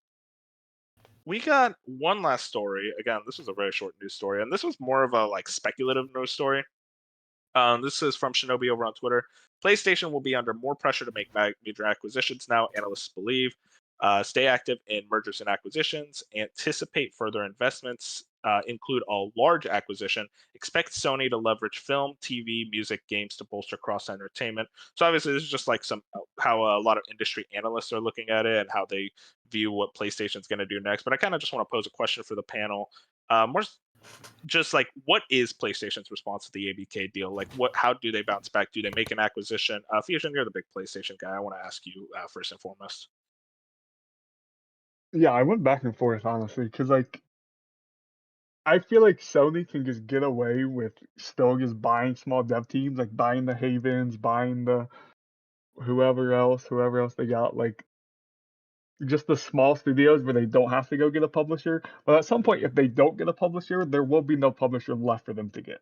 We got one last story. Again, this was a very short news story, and this was more of a like speculative news story. This is from Shinobi over on Twitter. PlayStation will be under more pressure to make major acquisitions now, analysts believe. Stay active in mergers and acquisitions. Anticipate further investments. Include a large acquisition. Expect Sony to leverage film, TV, music, games to bolster cross entertainment. So obviously, this is just like how a lot of industry analysts are looking at it and how they view what PlayStation's going to do next. But I kind of just want to pose a question for the panel. More just like, what is PlayStation's response to the ABK deal? Like, how do they bounce back? Do they make an acquisition? Fusion, you're the big PlayStation guy. I want to ask you first and foremost. Yeah, I went back and forth honestly, because like I feel like Sony can just get away with still just buying small dev teams, like buying the Havens, buying the whoever else they got, like just the small studios where they don't have to go get a publisher. But at some point, if they don't get a publisher, there will be no publisher left for them to get.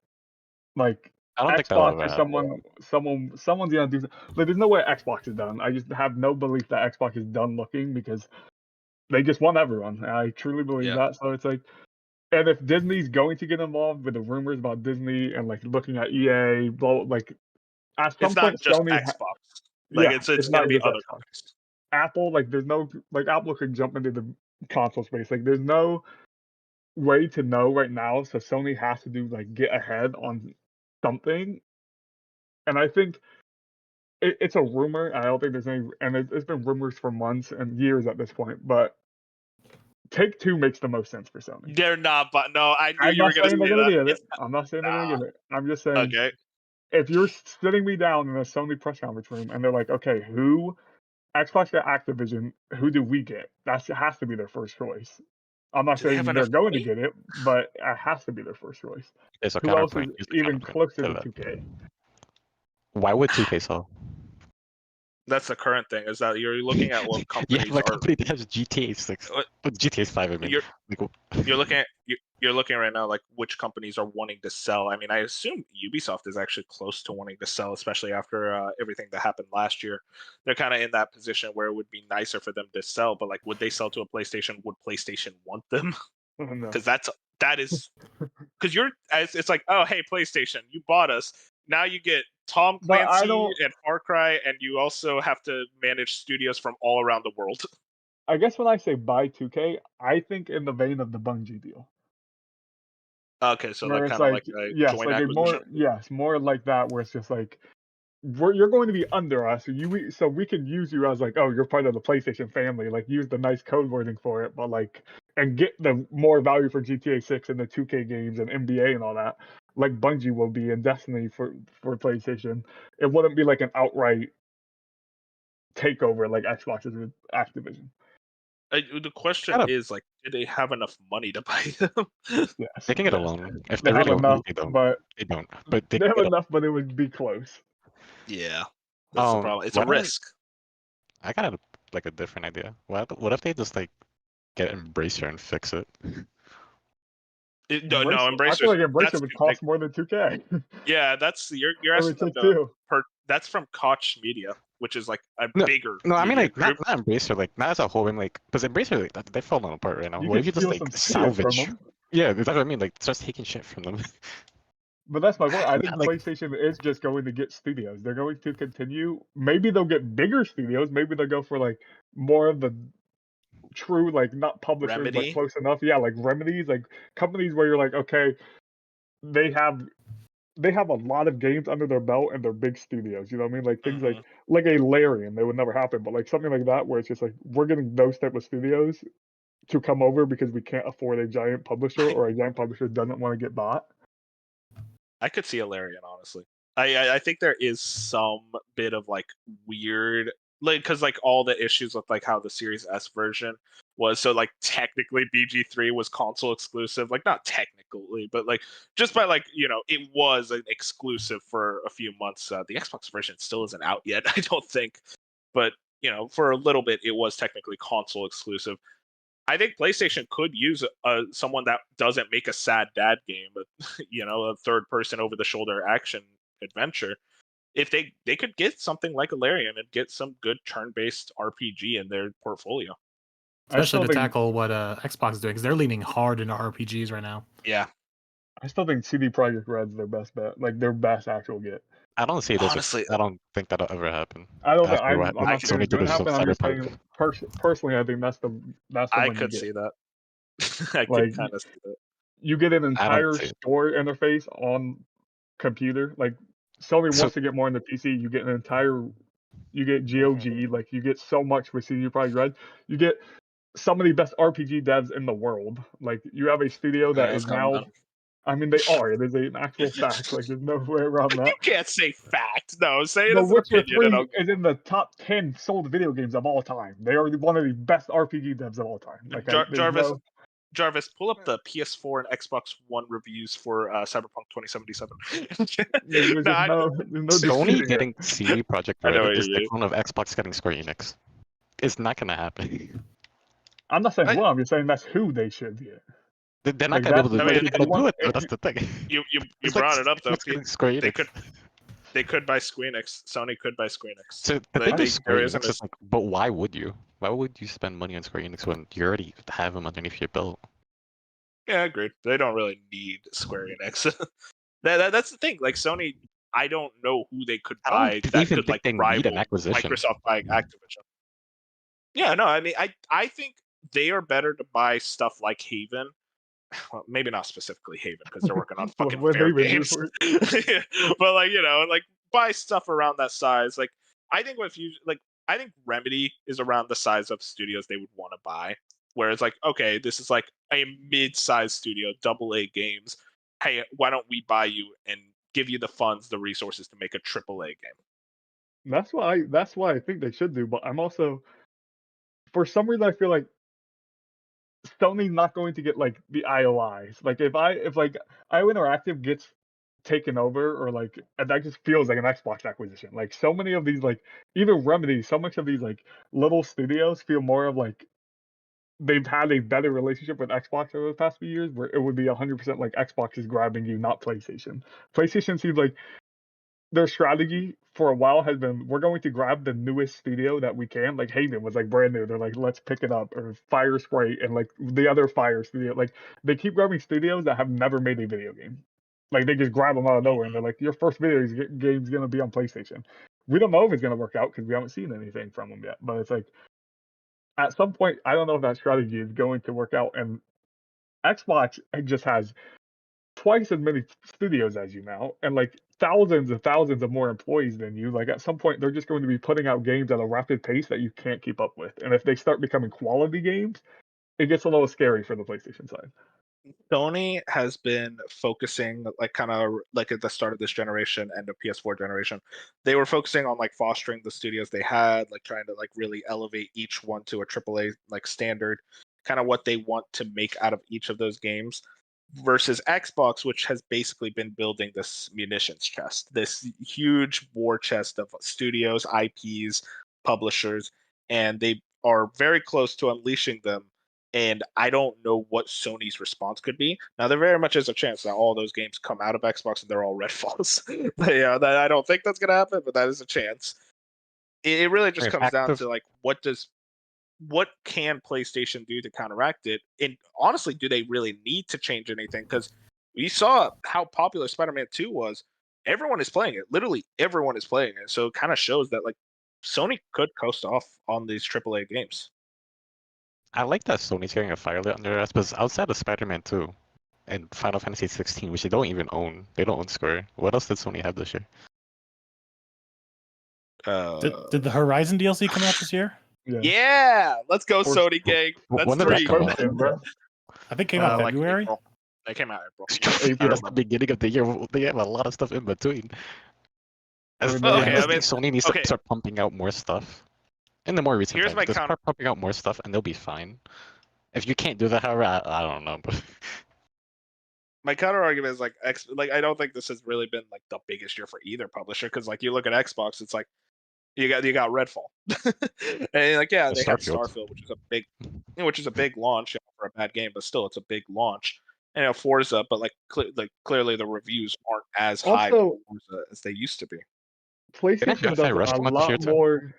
Like I don't think Xbox that'll or someone's gonna do. Like, there's no way Xbox is done. I just have no belief that Xbox is done looking because they just want everyone. I truly believe that. So it's like, and if Disney's going to get involved with the rumors about Disney and like looking at EA, like at some it's point not just Sony, Xbox. Like it's not gonna be just other Xbox. companies. Apple, like there's no like Apple could jump into the console space. Like there's no way to know right now, so Sony has to do like get ahead on something. And I think it's a rumor. I don't think there's any, and it's been rumors for months and years at this point. But Take-Two makes the most sense for Sony. They're not, but no, I knew I'm you were not gonna saying say they're gonna that. get it. I'm not saying they're gonna get it. I'm just saying, Okay. if you're sitting me down in a Sony press conference room and they're like, okay, Xbox got Activision, who do we get? That has to be their first choice. I'm not saying they're going to get it, but it has to be their first choice. Okay, so Who else is counterpoint. even closer to 2K? Why would 2K sell? That's the current thing. Is that you're looking at what companies yeah, my company that has GTA 6, GTA 5. I mean, you're looking right now like which companies are wanting to sell. I mean, I assume Ubisoft is actually close to wanting to sell, especially after everything that happened last year. They're kind of in that position where it would be nicer for them to sell, but like, would they sell to a PlayStation? Would PlayStation want them? Because that is because it's like, oh hey PlayStation, you bought us. Now you get Tom Clancy and Far Cry, and you also have to manage studios from all around the world. I guess when I say buy 2K, I think in the vein of the Bungie deal. Okay, so like kind of like a joint acquisition. More like that, where it's just like you're going to be under us, so we can use you as like, oh, you're part of the PlayStation family, like use the nice code wording for it, but like, and get the more value for GTA 6 and the 2K games and NBA and all that, like Bungie will be in Destiny for PlayStation. It wouldn't be like an outright takeover like Xbox is with Activision. The question Gotta- is like, do they have enough money to buy them? Yes, They can get a yes. loan. If They they have really enough, want to, they don't. but They don't. But they they can have get enough, but it would be close. Yeah, that's the problem. It's a why don't risk. I got a different idea. What if they just like get Embracer and fix it? No, I feel Embracer's like Embracer that's would too big. cost more than 2K. Yeah, that's you're Or asking them Take to Two. that's from Koch Media, which is like a No, bigger no, I mean media like not group. Embracer, like not as a whole. I mean like because Embracer like they're falling apart right now. You What could if you just steal like some studios from salvage? them. Yeah, that's what I mean. Like start taking shit from them. But that's my point. I think Like PlayStation is just going to get studios. They're going to continue. Maybe they'll get bigger studios. Maybe they'll go for like more of the true, like not publishers, but Remedy. close enough. Yeah, like remedies, like companies where you're like, okay, they have a lot of games under their belt and they're big studios. You know what I mean? Like things Mhm. like a Larian, they would never happen, but like something like that where it's just like we're getting those type of studios to come over because we can't afford a giant publisher or a giant publisher doesn't want to get bought. I could see a Larian, honestly. I think there is some bit of like weird, like because like all the issues with like how the Series S version was, so like technically BG3 was console exclusive, like not technically, but like just by like it was an exclusive for a few months. The Xbox version still isn't out yet, I don't think, but for a little bit it was technically console exclusive. I think PlayStation could use someone that doesn't make a sad dad game, but a third person over the shoulder action adventure. If they could get something like a Larian and get some good turn based RPG in their portfolio. Especially to think, tackle what Xbox is doing, because they're leaning hard into RPGs right now. Yeah, I still think CD Projekt Red's their best bet, like their best actual get. I don't see it as honestly, I don't think that'll ever happen. I don't think After what I'm not saying Sony it's did going to with happen. I'm just saying Cyberpunk. personally, I think that's the I one you could get. see that. I could Like kind of see that. you get an I don't entire see it. store interface on computer. Like Sony So wants to get more into PC. You get an entire, you get GOG. Like you get so much with CD Projekt Red. You get some of the best RPG devs in the world. Like you have a studio that is Calm now. down. I mean, they are. It is an actual fact. Like there's no way around You that. can't say fact. No, say it The as an Witcher opinion. 3 is in the top 10 sold video games of all time. They are one of the best RPG devs of all time. Like there's no. Jarvis, pull up the PS4 and Xbox One reviews for Cyberpunk 2077. There's no, just there's no Sony disputing it. getting CD Projekt I know Red what is you the mean. equivalent of Xbox getting Square Enix. It's not gonna happen. I'm not saying well. I'm just saying that's who they should get. They're not Like gonna be able to. that's I They're mean, not gonna do it though. That's the thing. you It's like brought it up though. Xbox getting Square They Enix. could buy Square Enix. Sony could buy Square Enix. So the thing with Square there isn't Enix is like, but why would you? Why would you spend money on Square Enix when you already have them underneath your belt? Yeah, agreed. They don't really need Square Enix. That's the thing. Like Sony, I don't know who they could I buy don't that even could think like they need rival an acquisition. Microsoft buying Activision. Yeah, no, I mean, I think they are better to buy stuff like Haven. Well, maybe not specifically Haven because they're working on fucking what fair they would do games. for it. But like like buy stuff around that size. Like I think I think Remedy is around the size of studios they would want to buy. Whereas like okay, this is like a mid-sized studio, AA games. Hey, why don't we buy you and give you the funds, the resources to make a AAA game? That's why I think they should do. But I'm also, for some reason, I feel like Sony's not going to get like the IOIs. Like if like IO Interactive gets taken over, or like, and that just feels like an Xbox acquisition. Like so many of these, like even Remedy, so much of these like little studios feel more of like they've had a better relationship with Xbox over the past few years, where it would be 100% like Xbox is grabbing you, not PlayStation. PlayStation seems like their strategy for a while has been we're going to grab the newest studio that we can. Like Haven was like brand new. They're like, let's pick it up. Or Fire Sprite and like the other Fire studio. Like they keep grabbing studios that have never made a video game. Like they just grab them out of nowhere and they're like, your first video game's gonna be on PlayStation. We don't know if it's gonna work out because we haven't seen anything from them yet. But it's like at some point, I don't know if that strategy is going to work out. And Xbox just has twice as many studios as you now, and like thousands and thousands of more employees than you. Like at some point, they're just going to be putting out games at a rapid pace that you can't keep up with. And if they start becoming quality games, it gets a little scary for the PlayStation side. Sony has been focusing like kind of like at the start of this generation, end of PS4 generation, they were focusing on like fostering the studios they had, like trying to like really elevate each one to a AAA like standard, kind of what they want to make out of each of those games. Versus Xbox, which has basically been building this munitions chest, this huge war chest of studios, IPs, publishers, and they are very close to unleashing them. And I don't know what Sony's response could be. Now, there very much is a chance that all those games come out of Xbox and they're all Redfalls. But yeah, I don't think that's going to happen, but that is a chance. It really just comes down to like what can PlayStation do to counteract it? And honestly, do they really need to change anything? Because we saw how popular Spider-Man 2 was. Everyone is playing it. Literally everyone is playing it. So it kind of shows that like Sony could coast off on these AAA games. I like that Sony's getting a fire lit under their ass, but outside of Spider-Man 2 and Final Fantasy 16, which they don't even own, they don't own Square. What else did Sony have this year? Did the Horizon DLC come out this year? Yeah, let's go, Sony gang. That's When did that 3. come out? I think it came out Like February. April. They came out April. That's the beginning of the year. They have a lot of stuff in between. I think Sony needs to start pumping out more stuff. In the more recent times, just start pumping out more stuff, and they'll be fine. If you can't do that, however, I don't know. But my counter argument is like I don't think this has really been like the biggest year for either publisher, because like you look at Xbox, it's like you got Redfall, and like yeah, they have Starfield, which is a big launch for a bad game, but still it's a big launch. And Forza, but like clearly the reviews aren't as high for Forza as they used to be. PlayStation does a lot more.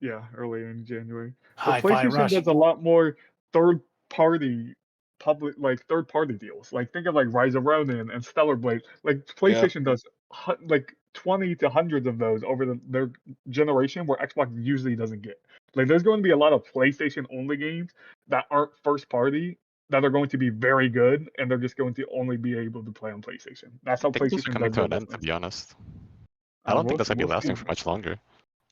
Yeah, earlier in January. But PlayStation does a lot more third-party third-party deals. Like think of like Rise of Ronin and Stellar Blade. Like PlayStation does like 20 to hundreds of those over their generation, where Xbox usually doesn't get. Like there's going to be a lot of PlayStation only games that aren't first party that are going to be very good, and they're just going to only be able to play on PlayStation. That's how PlayStation coming to an end, to be honest. I don't think that's gonna be lasting for much longer,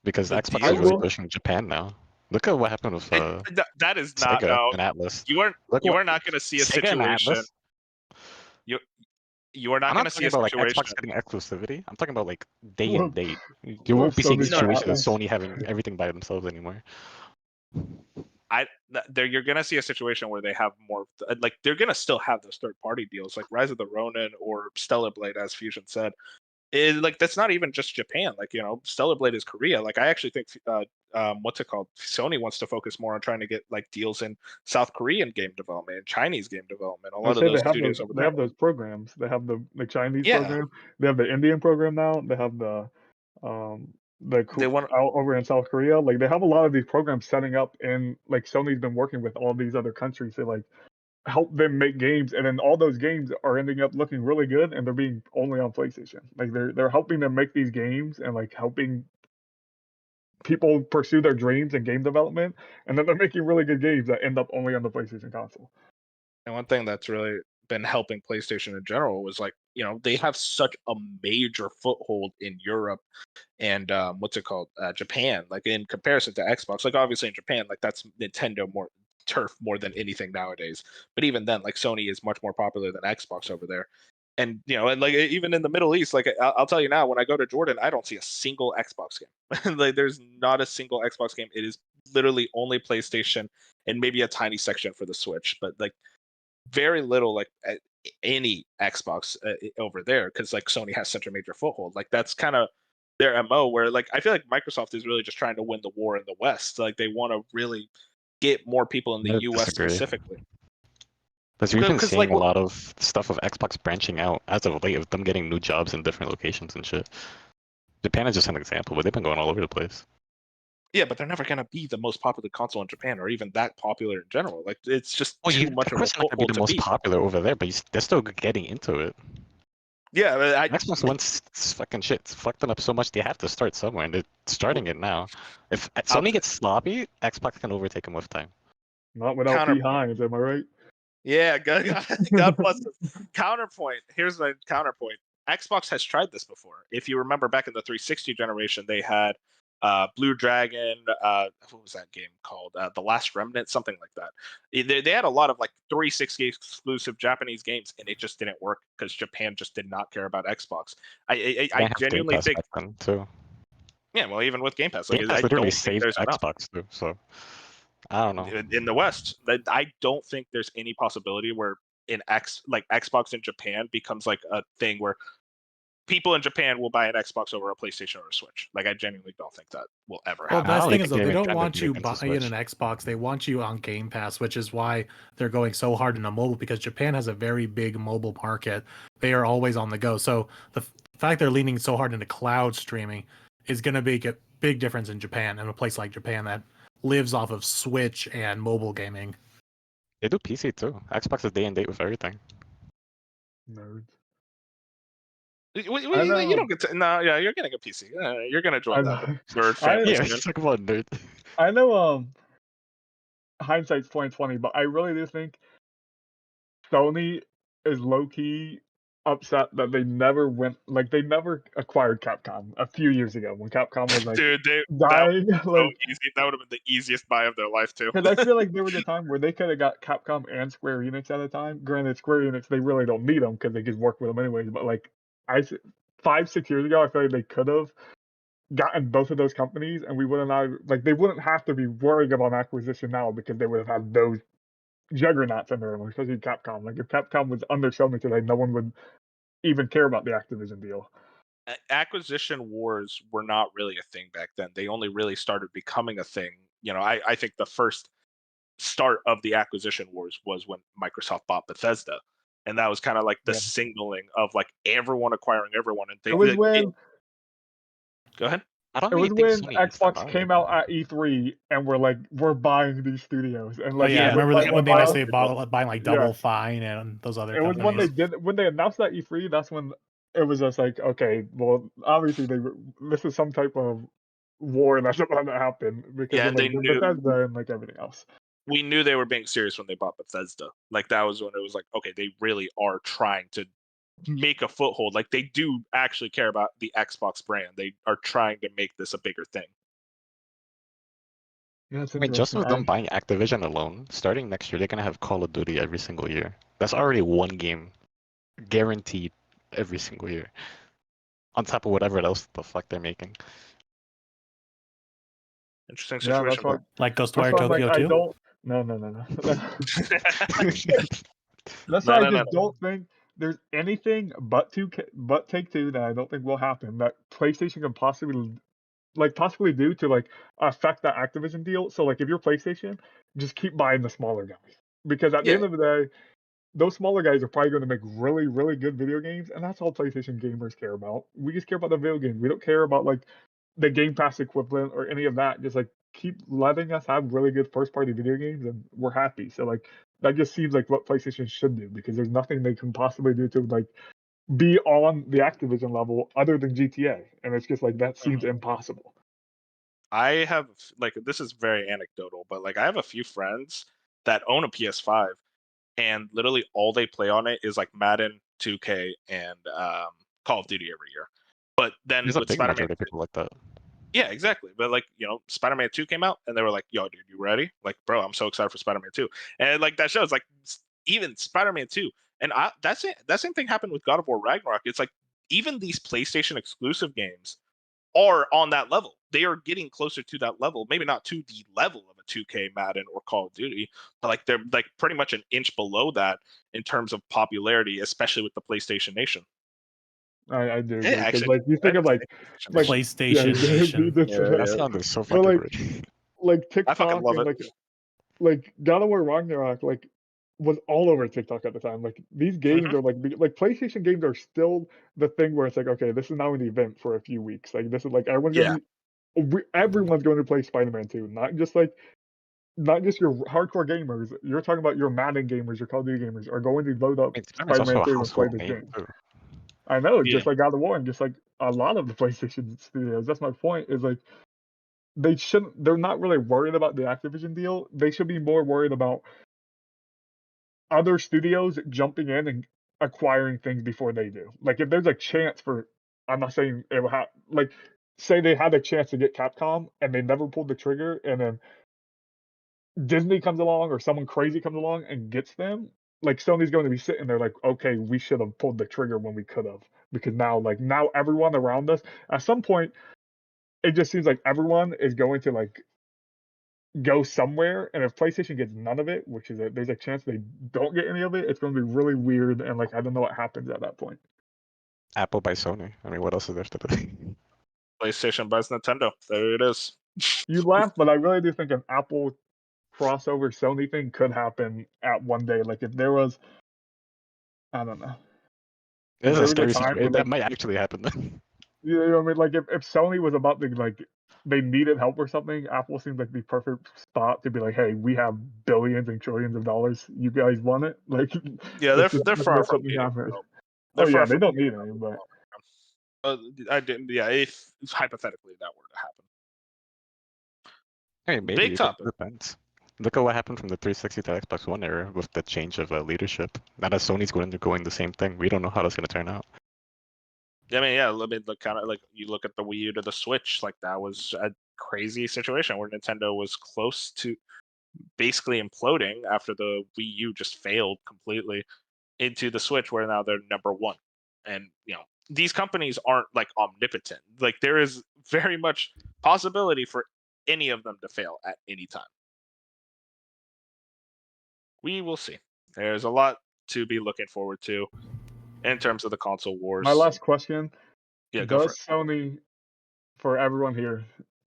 because Xbox is really pushing Japan now. Look at what happened with that is not Sega and Atlas. You are not going to see a situation. You are not going to see a situation. Like Xbox getting exclusivity. I'm talking about like day and date. You won't be seeing situations of Sony having everything by themselves anymore. You're gonna see a situation where they have more, like they're gonna still have those third-party deals, like Rise of the Ronin or Stellar Blade, as Fusion said. Like that's not even just Japan. Like Stellar Blade is Korea. Like I actually think what's it called? Sony wants to focus more on trying to get like deals in South Korean game development and Chinese game development. A lot of those studios over there. They have those programs. They have the Chinese program. They have the Indian program now. They have the over in South Korea. Like they have a lot of these programs setting up, and like Sony's been working with all these other countries to like help them make games, and then all those games are ending up looking really good, and they're being only on PlayStation. Like they're helping them make these games and like helping people pursue their dreams in game development, and then they're making really good games that end up only on the PlayStation console. And one thing that's really been helping PlayStation in general was like they have such a major foothold in Europe and what's it called, Japan. Like in comparison to Xbox, like obviously in Japan, like that's Nintendo more turf more than anything nowadays. But even then, like Sony is much more popular than Xbox over there. And and like even in the Middle East, like I'll tell you now, when I go to Jordan, I don't see a single Xbox game. Like there's not a single Xbox game. It is literally only PlayStation and maybe a tiny section for the Switch, but like very little like any Xbox over there, because like Sony has such a major foothold. Like that's kind of their MO, where like I feel like Microsoft is really just trying to win the war in the West. Like they want to really get more people in the US specifically. Because we've been seeing a lot of stuff of Xbox branching out as of late, of them getting new jobs in different locations and shit. Japan is just an example, but they've been going all over the place. Yeah, but they're never going to be the most popular console in Japan, or even that popular in general. Like it's just too much of a foothold to be the most popular over there, but they're still getting into it. Yeah, Xbox One's fucking shit. It's fucked them up so much they have to start somewhere, and they're starting it now. If Sony gets sloppy, Xbox can overtake them with time. Not without Hines, am I right? Yeah, God bless them. Counterpoint. Here's my counterpoint. Xbox has tried this before. If you remember back in the 360 generation, they had Blue Dragon, what was that game called? The Last Remnant, something like that. They had a lot of like 360 exclusive Japanese games, and it just didn't work because Japan just did not care about Xbox. I genuinely Game Pass think, back then too. yeah, well, even with Game Pass, like Game Pass I literally don't think saved there's enough Xbox too. So I don't know. in the West. I don't think there's any possibility where Xbox in Japan becomes like a thing where people in Japan will buy an Xbox over a PlayStation or a Switch. Like I genuinely don't think that will ever Well, happen. that's the thing think is though, they're they even don't trying to want make you it into buying an Switch. Xbox. They want you on Game Pass, which is why they're going so hard into mobile because Japan has a very big mobile market. They are always on the go. So the fact they're leaning so hard into cloud streaming is going to make a big difference in Japan, in a place like Japan that lives off of Switch and mobile gaming. They do PC too. Xbox is day and date with everything. Nerds. You don't get to no, yeah, you're getting a PC. You're gonna join that third family. Yeah, let's talk about nerd. I know hindsight's 2020, but I really do think Sony is low key upset that they never acquired Capcom a few years ago when Capcom was like Dude, dying. so easy. That would have been the easiest buy of their life too. Because I feel like there was a time where they could have got Capcom and Square Enix at a time. Granted, Square Enix, they really don't need them because they just work with them anyways. But like 5-6 years ago, I feel like they could have gotten both of those companies, and we wouldn't they wouldn't have to be worrying about acquisition now because they would have had those juggernauts under them, especially Capcom. Like if Capcom was under Sony today, no one would even care about the Activision deal. Acquisition wars were not really a thing back then. They only really started becoming a thing. I think the first start of the acquisition wars was when Microsoft bought Bethesda. And that was kind of like the signaling of like everyone acquiring everyone. And It was when go ahead. I don't it really was think when Sony needs them Xbox came out at E3 and we're like, we're buying these studios. And like, Oh yeah, I remember when they announced they buying like Double Yeah. Fine and those other It was companies. when they announced that E3. That's when it was just like, okay, well, obviously this is some type of war that's about to happen because Yeah, of like Bethesda and like everything else. We knew they were being serious when they bought Bethesda. Like that was when it was like, okay, they really are trying to make a foothold. Like they do actually care about the Xbox brand. They are trying to make this a bigger thing. Yeah, I mean, just with them buying Activision alone, starting next year, they're gonna have Call of Duty every single year. That's already one game guaranteed every single year. On top of whatever else the fuck they're making. Interesting Yeah, situation. that's like Ghostwire Tokyo I 2? don't. No. That's why I just don't think there's anything but Take-Two that I don't think will happen that PlayStation can possibly do to like affect that Activision deal. So like if you're PlayStation, just keep buying the smaller guys because at the end of the day, those smaller guys are probably going to make really, really good video games, and that's all PlayStation gamers care about. We just care about the video game. We don't care about like the Game Pass equivalent or any of that. Just like keep letting us have really good first party video games, and we're happy. So like that just seems like what PlayStation should do because there's nothing they can possibly do to like be on the Activision level other than GTA, and it's just like that seems impossible. I have like this is very anecdotal, but like I have a few friends that own a PS5, and literally all they play on it is like Madden, 2K, and Call of Duty every year. But then There's a with big Spider-Man, majority of people like that. yeah, exactly. But like Spider-Man 2 came out, and they were like, "Yo, dude, you ready?" Like, bro, I'm so excited for Spider-Man 2, and like that shows like even Spider-Man 2, and that's it. That same thing happened with God of War Ragnarok. It's like even these PlayStation exclusive games are on that level. They are getting closer to that level. Maybe not to the level of a 2K, Madden, or Call of Duty, but like they're like pretty much an inch below that in terms of popularity, especially with the PlayStation Nation. I do Yeah, because actually, like you think of like PlayStation Nation. That sounded so but fucking like weird. like I fucking TikTok love and it. like God of War Ragnarok like was all over TikTok at the time. Like these games are like PlayStation games are still the thing where it's like, okay, this is now an event for a few weeks. Like this is like everyone's going to play Spider-Man 2, not just your hardcore gamers. You're talking about your Madden gamers, your Call of Duty gamers are going to load up Spider-Man's also Spider-Man a 2 and play household this name game. too. I know, Yeah. just like God of War and just like a lot of the PlayStation studios. That's my point. Is like they're not really worried about the Activision deal. They should be more worried about other studios jumping in and acquiring things before they do. Like if there's a chance for, I'm not saying it will happen. Like say they had a chance to get Capcom and they never pulled the trigger, and then Disney comes along or someone crazy comes along and gets them, like Sony's going to be sitting there like, okay, we should have pulled the trigger when we could have, because now everyone around us, at some point, it just seems like everyone is going to like go somewhere, and if PlayStation gets none of it, which is there's a chance they don't get any of it, it's going to be really weird, and like I don't know what happens at that point. Apple by Sony. I mean, what else is there to do? PlayStation buys Nintendo. There it is. You laugh, but I really do think an Apple crossover Sony thing could happen at one day. Like if there was, I don't know. This is there a was a scary time situation. when, That like, might actually happen. you know what I mean? Like if Sony was about to like they needed help or something, Apple seems like the perfect spot to be like, hey, we have billions and trillions of dollars. You guys want it? Like Yeah, let's they're let's far make from something needing happen. help. Oh They're yeah, far they from don't needing need any, help. but I didn't. Yeah, if hypothetically that were to happen. Hey, maybe Big it topic. depends. Look at what happened from the 360 to Xbox One era with the change of leadership. Now that Sony's going to the same thing, we don't know how that's going to turn out. I mean, yeah. I mean, the kind of like you look at the Wii U to the Switch, like that was a crazy situation where Nintendo was close to basically imploding after the Wii U just failed completely into the Switch, where now they're number one. And these companies aren't like omnipotent. Like there is very much possibility for any of them to fail at any time. We will see. There's a lot to be looking forward to in terms of the console wars. my last question: Yeah, go for does it. Sony, for everyone here,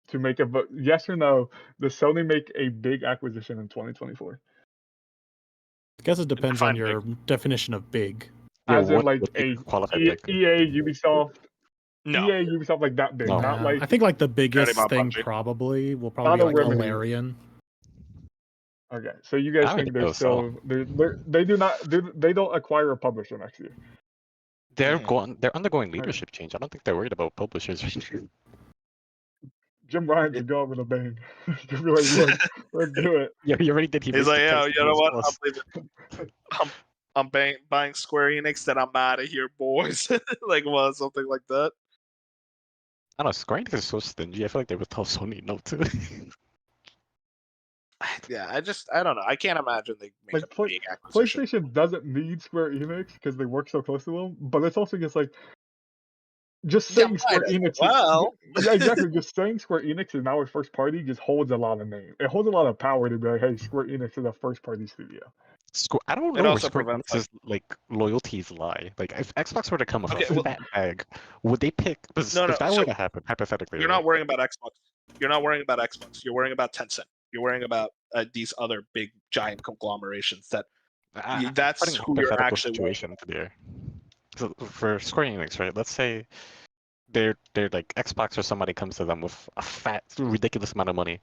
to make a vote, yes or no, does Sony make a big acquisition in 2024? I guess it depends on Define your definition of big. Yeah, As in what like would a you qualify EA, big? Ubisoft, No, Ubisoft, like that big, No. not like I think like the biggest about thing Bungie. will Not probably a be like Remedy. Valerian. Okay, so you guys I think think there's so. still they don't acquire a publisher next year. They're undergoing Okay. leadership change. I don't think they're worried about publishers. Jim Ryan could go out with a bang. He'd be like, look, let's do it. You already did. He He's raised like, the yeah, price you know as what? well. I'm buying Square Enix. Then I'm out of here, boys. Like, well, something like that. I don't know. Square Enix is so stingy. I feel like they would tell Sony no too. Yeah, I don't know. I can't imagine they make Like a big acquisition. PlayStation doesn't need Square Enix because they work so close to them, but it's also just like just saying Yeah, Square might as Enix. well. Yeah, exactly. Just saying Square Enix is now a first party just holds a lot of name. It holds a lot of power to be like, hey, Square Enix is a first party studio. I don't It know where also Square prevents Enix's like loyalties lie. Like if Xbox were to come with Okay, a well- fat bag, would they pick? Because No, if that so were to happen, hypothetically, You're right? not worrying about Xbox. You're not worrying about Xbox. You're worrying about Tencent. You're worrying about these other big giant conglomerations. I'm That's putting a who you're hypothetical actually worrying situation there. So for Square Enix, right? Let's say they're like Xbox or somebody comes to them with a fat, ridiculous amount of money.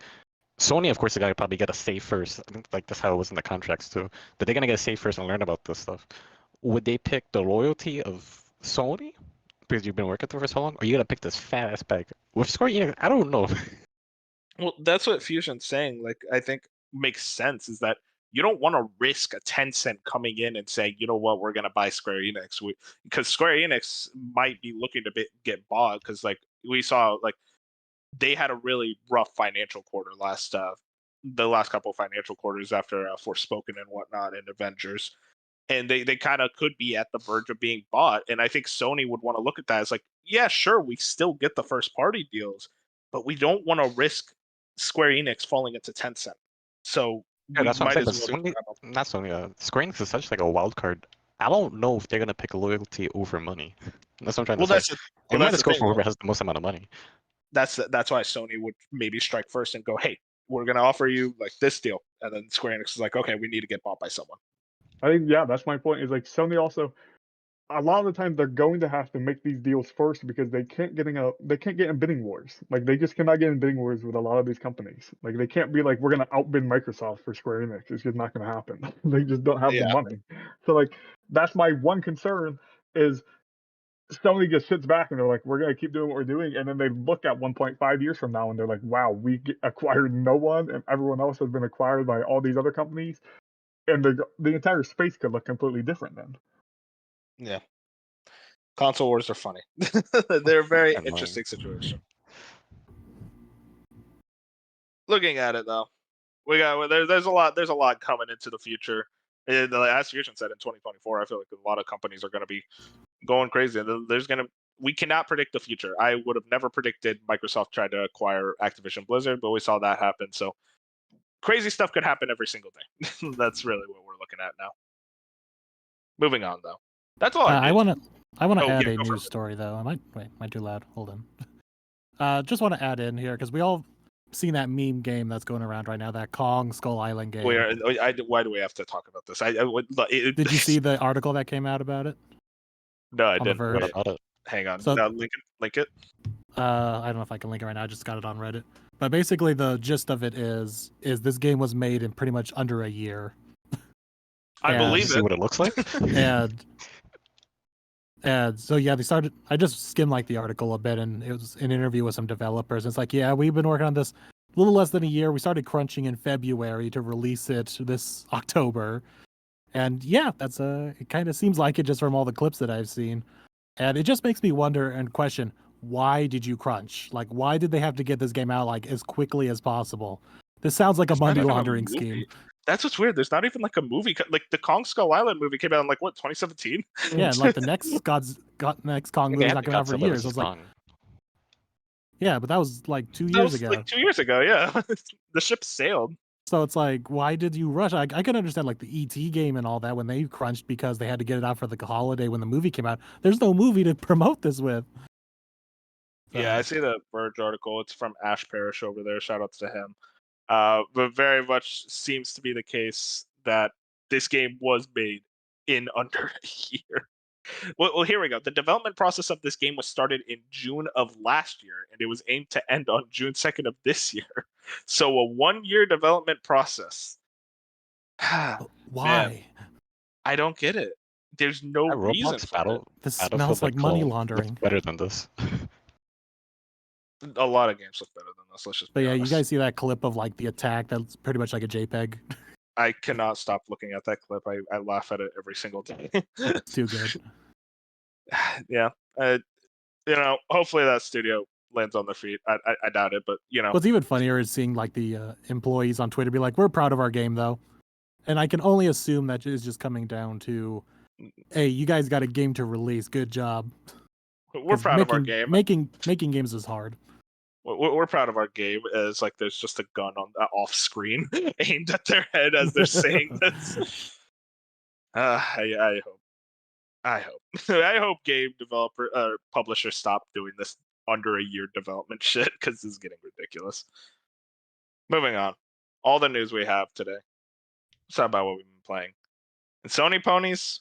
Sony, of course, they gotta probably get a say first. I think like that's how it was in the contracts too. That they're gonna get a say first and learn about this stuff. Would they pick the loyalty of Sony because you've been working there for so long, or you gotta pick this fat ass bag with Square Enix? I don't know. Well, that's what Fusion's saying. Like, I think makes sense is that you don't want to risk a Tencent coming in and saying, you know what, we're gonna buy Square Enix, because Square Enix might be looking to get bought because like we saw like they had a really rough financial quarter the last couple of financial quarters after Forspoken and whatnot and Avengers. And they kind of could be at the verge of being bought. And I think Sony would want to look at that as like, yeah, sure, we still get the first party deals, but we don't want to risk Square Enix falling into Tencent. So Yeah, we that's what I'm might saying. as well. But Sony, not Sony, Square Enix is such like a wild card. I don't know if they're gonna pick loyalty over money. That's what I'm trying Well, to that's say. the, They well, might that's just the go thing. for whoever has the most amount of money. That's why Sony would maybe strike first and go, hey, we're gonna offer you like this deal, and then Square Enix is like, okay, we need to get bought by someone. I think that's my point. Is like Sony also a lot of the time they're going to have to make these deals first because they can't get in bidding wars. Like they just cannot get in bidding wars with a lot of these companies. Like they can't be like we're gonna outbid Microsoft for Square Enix. It's just not gonna happen. They just don't have the money. So like that's my one concern is Sony just sits back and they're like, we're gonna keep doing what we're doing, and then they look at 1.5 years from now and they're like, wow, we acquired no one, and everyone else has been acquired by all these other companies, and the entire space could look completely different then. Yeah. Console wars are funny. They're a very Annoying. interesting situation. looking at it though, there's a lot coming into the future. And, as Fusion said in 2024, I feel like a lot of companies are going to be going crazy. We cannot predict the future. I would have never predicted Microsoft tried to acquire Activision Blizzard, but we saw that happen. So crazy stuff could happen every single day. That's really what we're looking at now. Moving on though. That's all I want to Oh, add yeah, a go for news it. story though. Am I too loud? Hold on. Just want to add in here because we all seen that meme game that's going around right now, that Kong Skull Island game. Why do we have to talk about this? Did you see the article that came out about it? No, I on the didn't. Verge? What about it? Hang on. So- Link it. I don't know if I can link it right now. I just got it on Reddit. But basically, the gist of it is this game was made in pretty much under a year. I Yeah. believe See it. what it looks like? And so yeah, they started. I just skimmed like the article a bit, and it was an interview with some developers. It's like, yeah, we've been working on this a little less than a year. We started crunching in February to release it this October, and yeah, that's it kind of seems like it just from all the clips that I've seen, and it just makes me wonder and question, why did you crunch? Like, why did they have to get this game out like as quickly as possible? This sounds like a It's not money even a laundering movie. scheme. That's what's weird. There's not even like a movie. Like the Kong Skull Island movie came out in 2017. Yeah, and like the next next Kong They movie's had not the coming out for concept of years. I was like, Kong. yeah, but that was like 2 That years was ago. like 2 years ago. Yeah, the ship sailed. So it's like, why did you rush? I can understand like the ET game and all that when they crunched because they had to get it out for the holiday when the movie came out. There's no movie to promote this with. Yeah, I So, see the Verge article. It's from Ash Parrish over there. Shout outs to him. But very much seems to be the case that this game was made in under a year. Well, here we go. The development process of this game was started in June of last year, and it was aimed to end on June 2nd of this year. So a 1-year development process. why? I don't get it. There's no That reason Roblox for it. This Battlefield smells like money Call laundering. looks better than this. A lot of games look better than this. Let's just But be yeah, honest. you guys see that clip of like the attack that's pretty much like a JPEG. I cannot stop looking at that clip. I laugh at it every single day. It's too good. Yeah. Hopefully that studio lands on their feet. I doubt it, but What's even funnier is seeing like the employees on Twitter be like, "We're proud of our game, though," and I can only assume that is just coming down to, "Hey, you guys got a game to release. Good job." we're 'Cause proud of our game. Making games is hard. We're proud of our game. As like there's just a gun on off screen aimed at their head as they're saying this. I hope. I hope game developer publishers stop doing this under a year development shit because this is getting ridiculous. Moving on. All the news we have today. Let's talk about what we've been playing. And Sony ponies,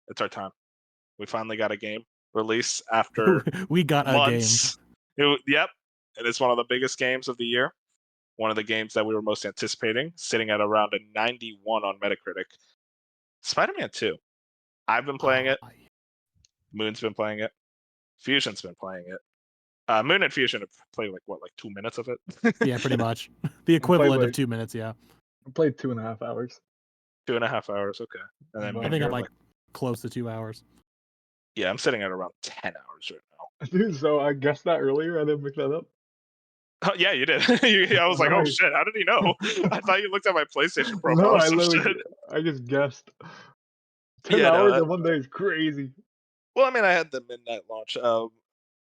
it's our time. We finally got a game release after We got a game. months. Yep. And it's one of the biggest games of the year. One of the games that we were most anticipating, sitting at around a 91 on Metacritic. Spider-Man 2. I've been playing it. Moon's been playing it. Fusion's been playing it. Moon and Fusion have played like 2 minutes of it? Yeah, pretty much. The equivalent of 2 minutes, yeah. I played 2.5 hours. 2.5 hours, okay. And then I I Moon, think you're I'm like close to 2 hours. yeah, I'm sitting at around 10 hours right now. Dude, so I guessed that earlier. I didn't make that up. Oh, yeah, you did. I was like, oh Nice. shit, how did he know? I thought you looked at my PlayStation profile No, or I some literally, shit. I just guessed. 10 Yeah, no, hours in one day is crazy. Well, I mean, I had the midnight launch.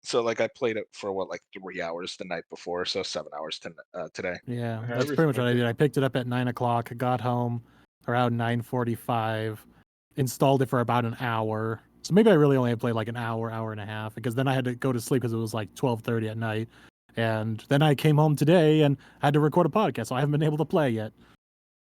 So like I played it for 3 hours the night before, so 7 hours today. Yeah, I that's pretty much what I respect it. did. I picked it up at 9 o'clock, got home around 9:45, installed it for about an hour. So maybe I really only had played like an hour, hour and a half, because then I had to go to sleep because it was like 12:30 at night. And then I came home today and had to record a podcast, so I haven't been able to play yet.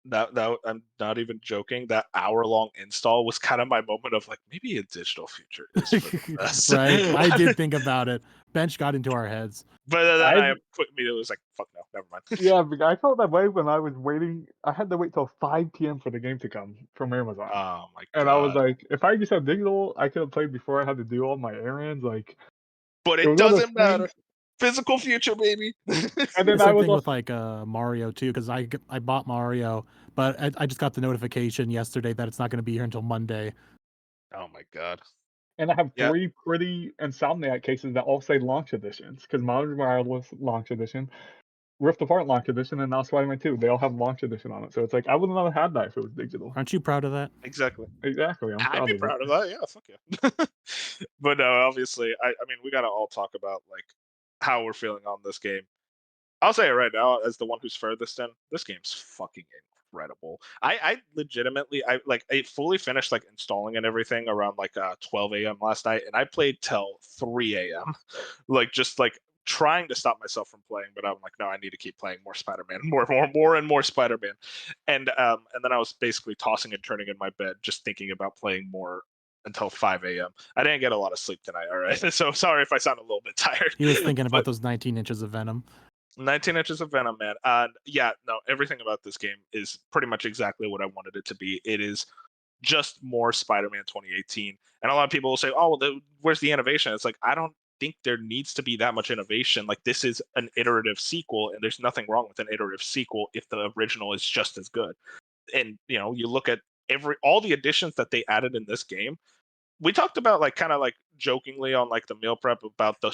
That I'm not even joking. That hour-long install was kind of my moment of like, maybe a digital future is for the best. Right? I did think about it. Bench got into our heads. But then I I- quit me. It was like, fuck no, never mind. Yeah, but I felt that way when I was waiting. I had to wait till 5 p.m. for the game to come from Amazon. Oh my god. And I was like, if I just had digital, I could have played before I had to do all my errands. Like, but it it was one of those doesn't matter. things- Physical future, baby. And then The I same was thing also, with like Mario too, because I bought Mario, but I just got the notification yesterday that it's not going to be here until Monday. Oh my god. and I have Yeah. 3 pretty Insomniac cases that all say launch editions because Miles Morales launch edition, Rift Apart launch edition and now Spider-Man 2. They all have launch edition on it. So it's like I would not have had that if it was digital. Aren't you proud of that? Exactly. Exactly. I'm I'd proud be of proud it. of that. Yeah, fuck yeah. But no, obviously, I mean, we gotta all talk about like how we're feeling on this game. I'll say it right now, as the one who's furthest in, this game's fucking incredible. I legitimately, I fully finished like installing and everything around like 12 a.m. last night, and I played till 3 a.m. Like just like trying to stop myself from playing, but I'm like, no, I need to keep playing more Spider-Man, more and more Spider-Man, and then I was basically tossing and turning in my bed, just thinking about playing more until 5 a.m. I didn't get a lot of sleep tonight. All right, so sorry if I sound a little bit tired. He was thinking about but those 19 inches of Venom. 19 inches of Venom, man. Yeah, no, everything about this game is pretty much exactly what I wanted it to be. It is just more Spider-Man 2018. And a lot of people will say, "Oh, well, where's the innovation?" It's like I don't think there needs to be that much innovation. Like this is an iterative sequel, and there's nothing wrong with an iterative sequel if the original is just as good. And you look at all the additions that they added in this game. We talked about like kind of like jokingly on like the meal prep about the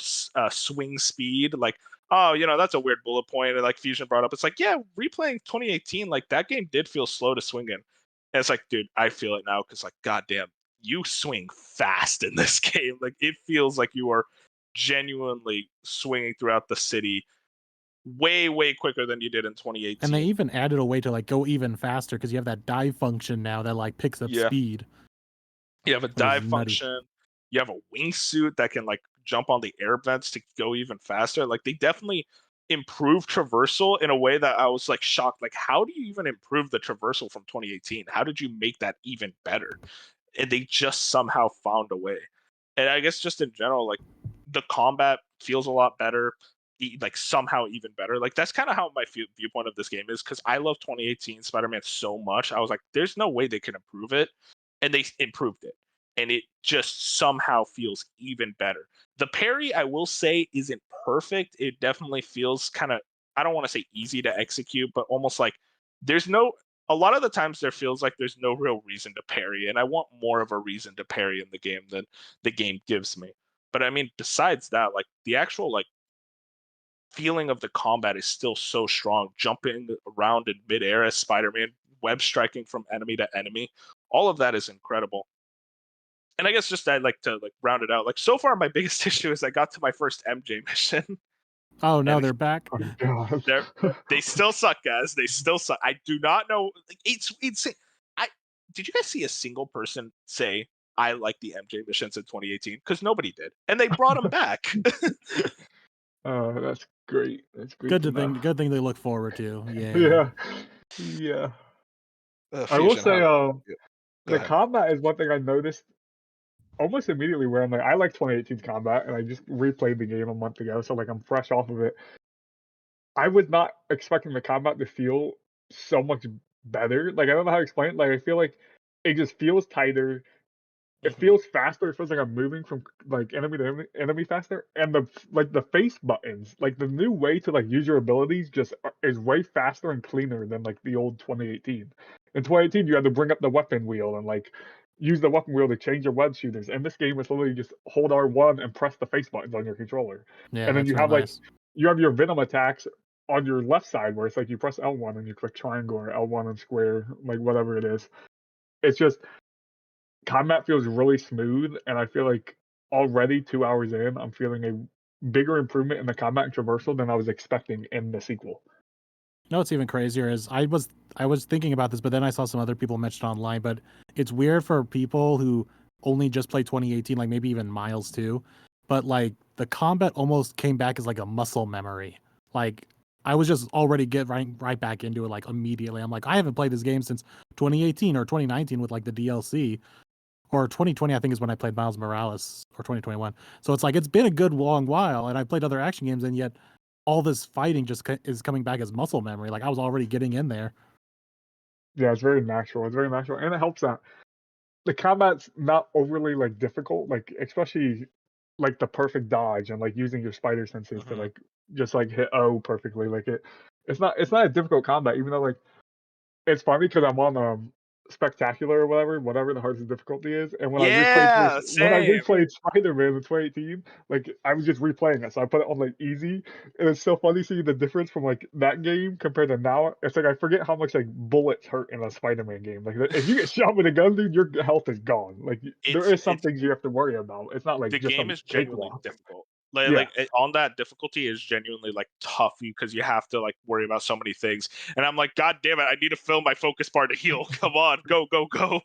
swing speed, like, oh, that's a weird bullet point, and like Fusion brought up, it's like, yeah, replaying 2018, like that game did feel slow to swing in, and it's like, dude, I feel it now because like, goddamn, you swing fast in this game. Like it feels like you are genuinely swinging throughout the city way quicker than you did in 2018. And they even added a way to like go even faster because you have that dive function now that like picks up Yeah. speed. You have a Which is dive nutty. function. You have a wingsuit that can like jump on the air vents to go even faster. Like they definitely improved traversal in a way that I was like shocked. Like, how do you even improve the traversal from 2018? How did you make that even better? And they just somehow found a way. And I guess just in general, like the combat feels a lot better, like somehow even better. Like that's kind of how my viewpoint of this game is, because I love 2018 Spider-Man so much. I was like, there's no way they can improve it, and they improved it, and it just somehow feels even better. The parry, I will say, isn't perfect. It definitely feels kind of, I don't want to say easy to execute, but almost like there's no, a lot of the times there feels like there's no real reason to parry, and I want more of a reason to parry in the game than the game gives me. But I mean, besides that, like the actual like feeling of the combat is still so strong. Jumping around in midair as Spider-Man, web striking from enemy to enemy, all of that is incredible. And I guess just I'd like to like round it out. Like so far, my biggest issue is I got to my first MJ mission. Oh no, And they're back. Oh gosh. they still suck, guys. They still suck. I do not know. Like, it's I did you guys see a single person say I like the MJ missions in 2018? Because nobody did, and they brought them back. Oh, that's great. That's great Good to know. good thing to look forward to. Yeah. Yeah. Yeah. I will Fusion, say, Go the ahead. combat is one thing I noticed almost immediately where I'm like, I like 2018's combat, and I just replayed the game a month ago, so like I'm fresh off of it. I was not expecting the combat to feel so much better. Like I don't know how to explain it. Like I feel like it just feels tighter. It feels faster. It feels like I'm moving from like enemy to enemy faster. And the face buttons, like the new way to like use your abilities, is way faster and cleaner than like the old 2018. In 2018, you had to bring up the weapon wheel and like use the weapon wheel to change your web shooters. And this game is literally just hold R1 and press the face buttons on your controller. Yeah, And then that's you real have like nice. you have your Venom attacks on your left side where it's like you press L1 and you click triangle or L1 and square, like whatever it is. It's just combat feels really smooth, and I feel like already 2 hours in, I'm feeling a bigger improvement in the combat and traversal than I was expecting in the sequel. No, what's even crazier is I was thinking about this, but then I saw some other people mention online. But it's weird for people who only just played 2018, like maybe even Miles too. But like the combat almost came back as like a muscle memory. Like I was just already get right back into it like immediately. I'm like, I haven't played this game since 2018 or 2019 with like the DLC. Or 2020, I think, is when I played Miles Morales, or 2021. So it's like it's been a good long while, and I played other action games, and yet all this fighting just is coming back as muscle memory. Like I was already getting in there. Yeah, it's very natural. It's very natural, and it helps that the combat's not overly like difficult, like especially like the perfect dodge and like using your spider senses to like just like hit O perfectly. Like it's not a difficult combat, even though like it's funny because I'm on spectacular or whatever the hardest difficulty is. And when I Yeah, same. replayed Spider-Man in 2018, like I was just replaying it, so I put it on like easy, and it's so funny seeing the difference from like that game compared to now. It's like I forget how much like bullets hurt in a Spider-Man game. Like if you get shot with a gun, dude, your health is gone. Like there is some It's things you have to worry about. It's not like the just game some is genuinely cakewalk. difficult. Yeah. On that difficulty is genuinely like tough because you have to like worry about so many things. And I'm like, God damn it, I need to fill my focus bar to heal. Come on, go, go, go.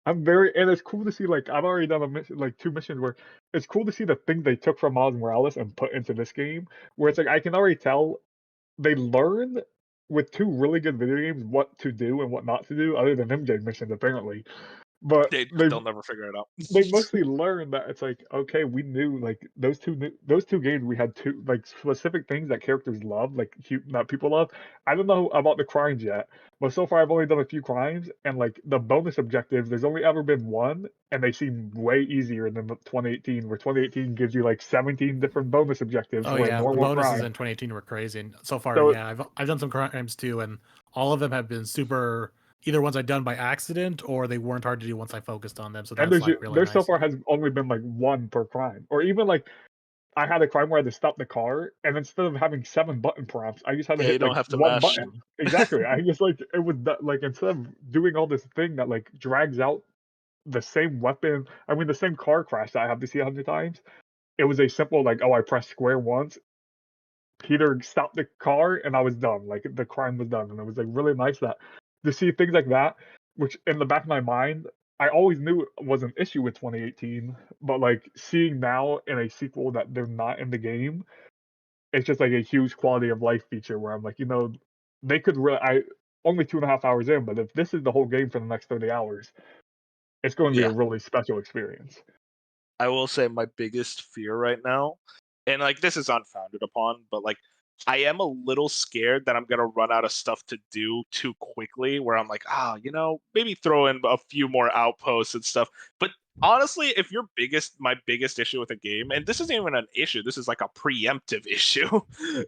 And it's cool to see, like, I've already done a mission, like 2 missions where it's cool to see the things they took from Miles Morales and put into this game, where it's like I can already tell they learned with 2 really good video games what to do and what not to do, other than MJ missions apparently. But They'll never figure it out. they mostly learned that it's like, okay, we knew like those two games we had two like specific things that characters love, like that people love. I don't know about the crimes yet, but so far I've only done a few crimes, and like the bonus objectives, there's only ever been one, and they seem way easier than the 2018, where 2018 gives you like 17 different bonus objectives Oh for a yeah, the normal bonuses crime. in 2018 were crazy. And so far, So yeah, I've done some crimes too, and all of them have been super. Either ones I've done by accident, or they weren't hard to do once I focused on them. So and that's like really there so nice. far has only been like one per crime, or even like I had a crime where I had to stop the car, and instead of having 7 button prompts, I just had to Yeah, you hit don't like have to 1 mash shit. button. Exactly. I just like it was like instead of doing all this thing that like drags out the same weapon, I mean the same car crash that I have to see 100 times. It was a simple like, oh, I pressed square once, Peter stopped the car, and I was done. Like the crime was done, and it was like really nice that to see things like that, which in the back of my mind, I always knew it was an issue with 2018, but like seeing now in a sequel that they're not in the game, it's just like a huge quality of life feature where I'm like, they could really. I only 2.5 hours in, but if this is the whole game for the next 30 hours, it's going to be Yeah. a really special experience. I will say my biggest fear right now, and like this is unfounded upon, but like I am a little scared that I'm gonna run out of stuff to do too quickly. Where I'm like, maybe throw in a few more outposts and stuff. But honestly, if my biggest issue with a game, and this isn't even an issue, this is like a preemptive issue.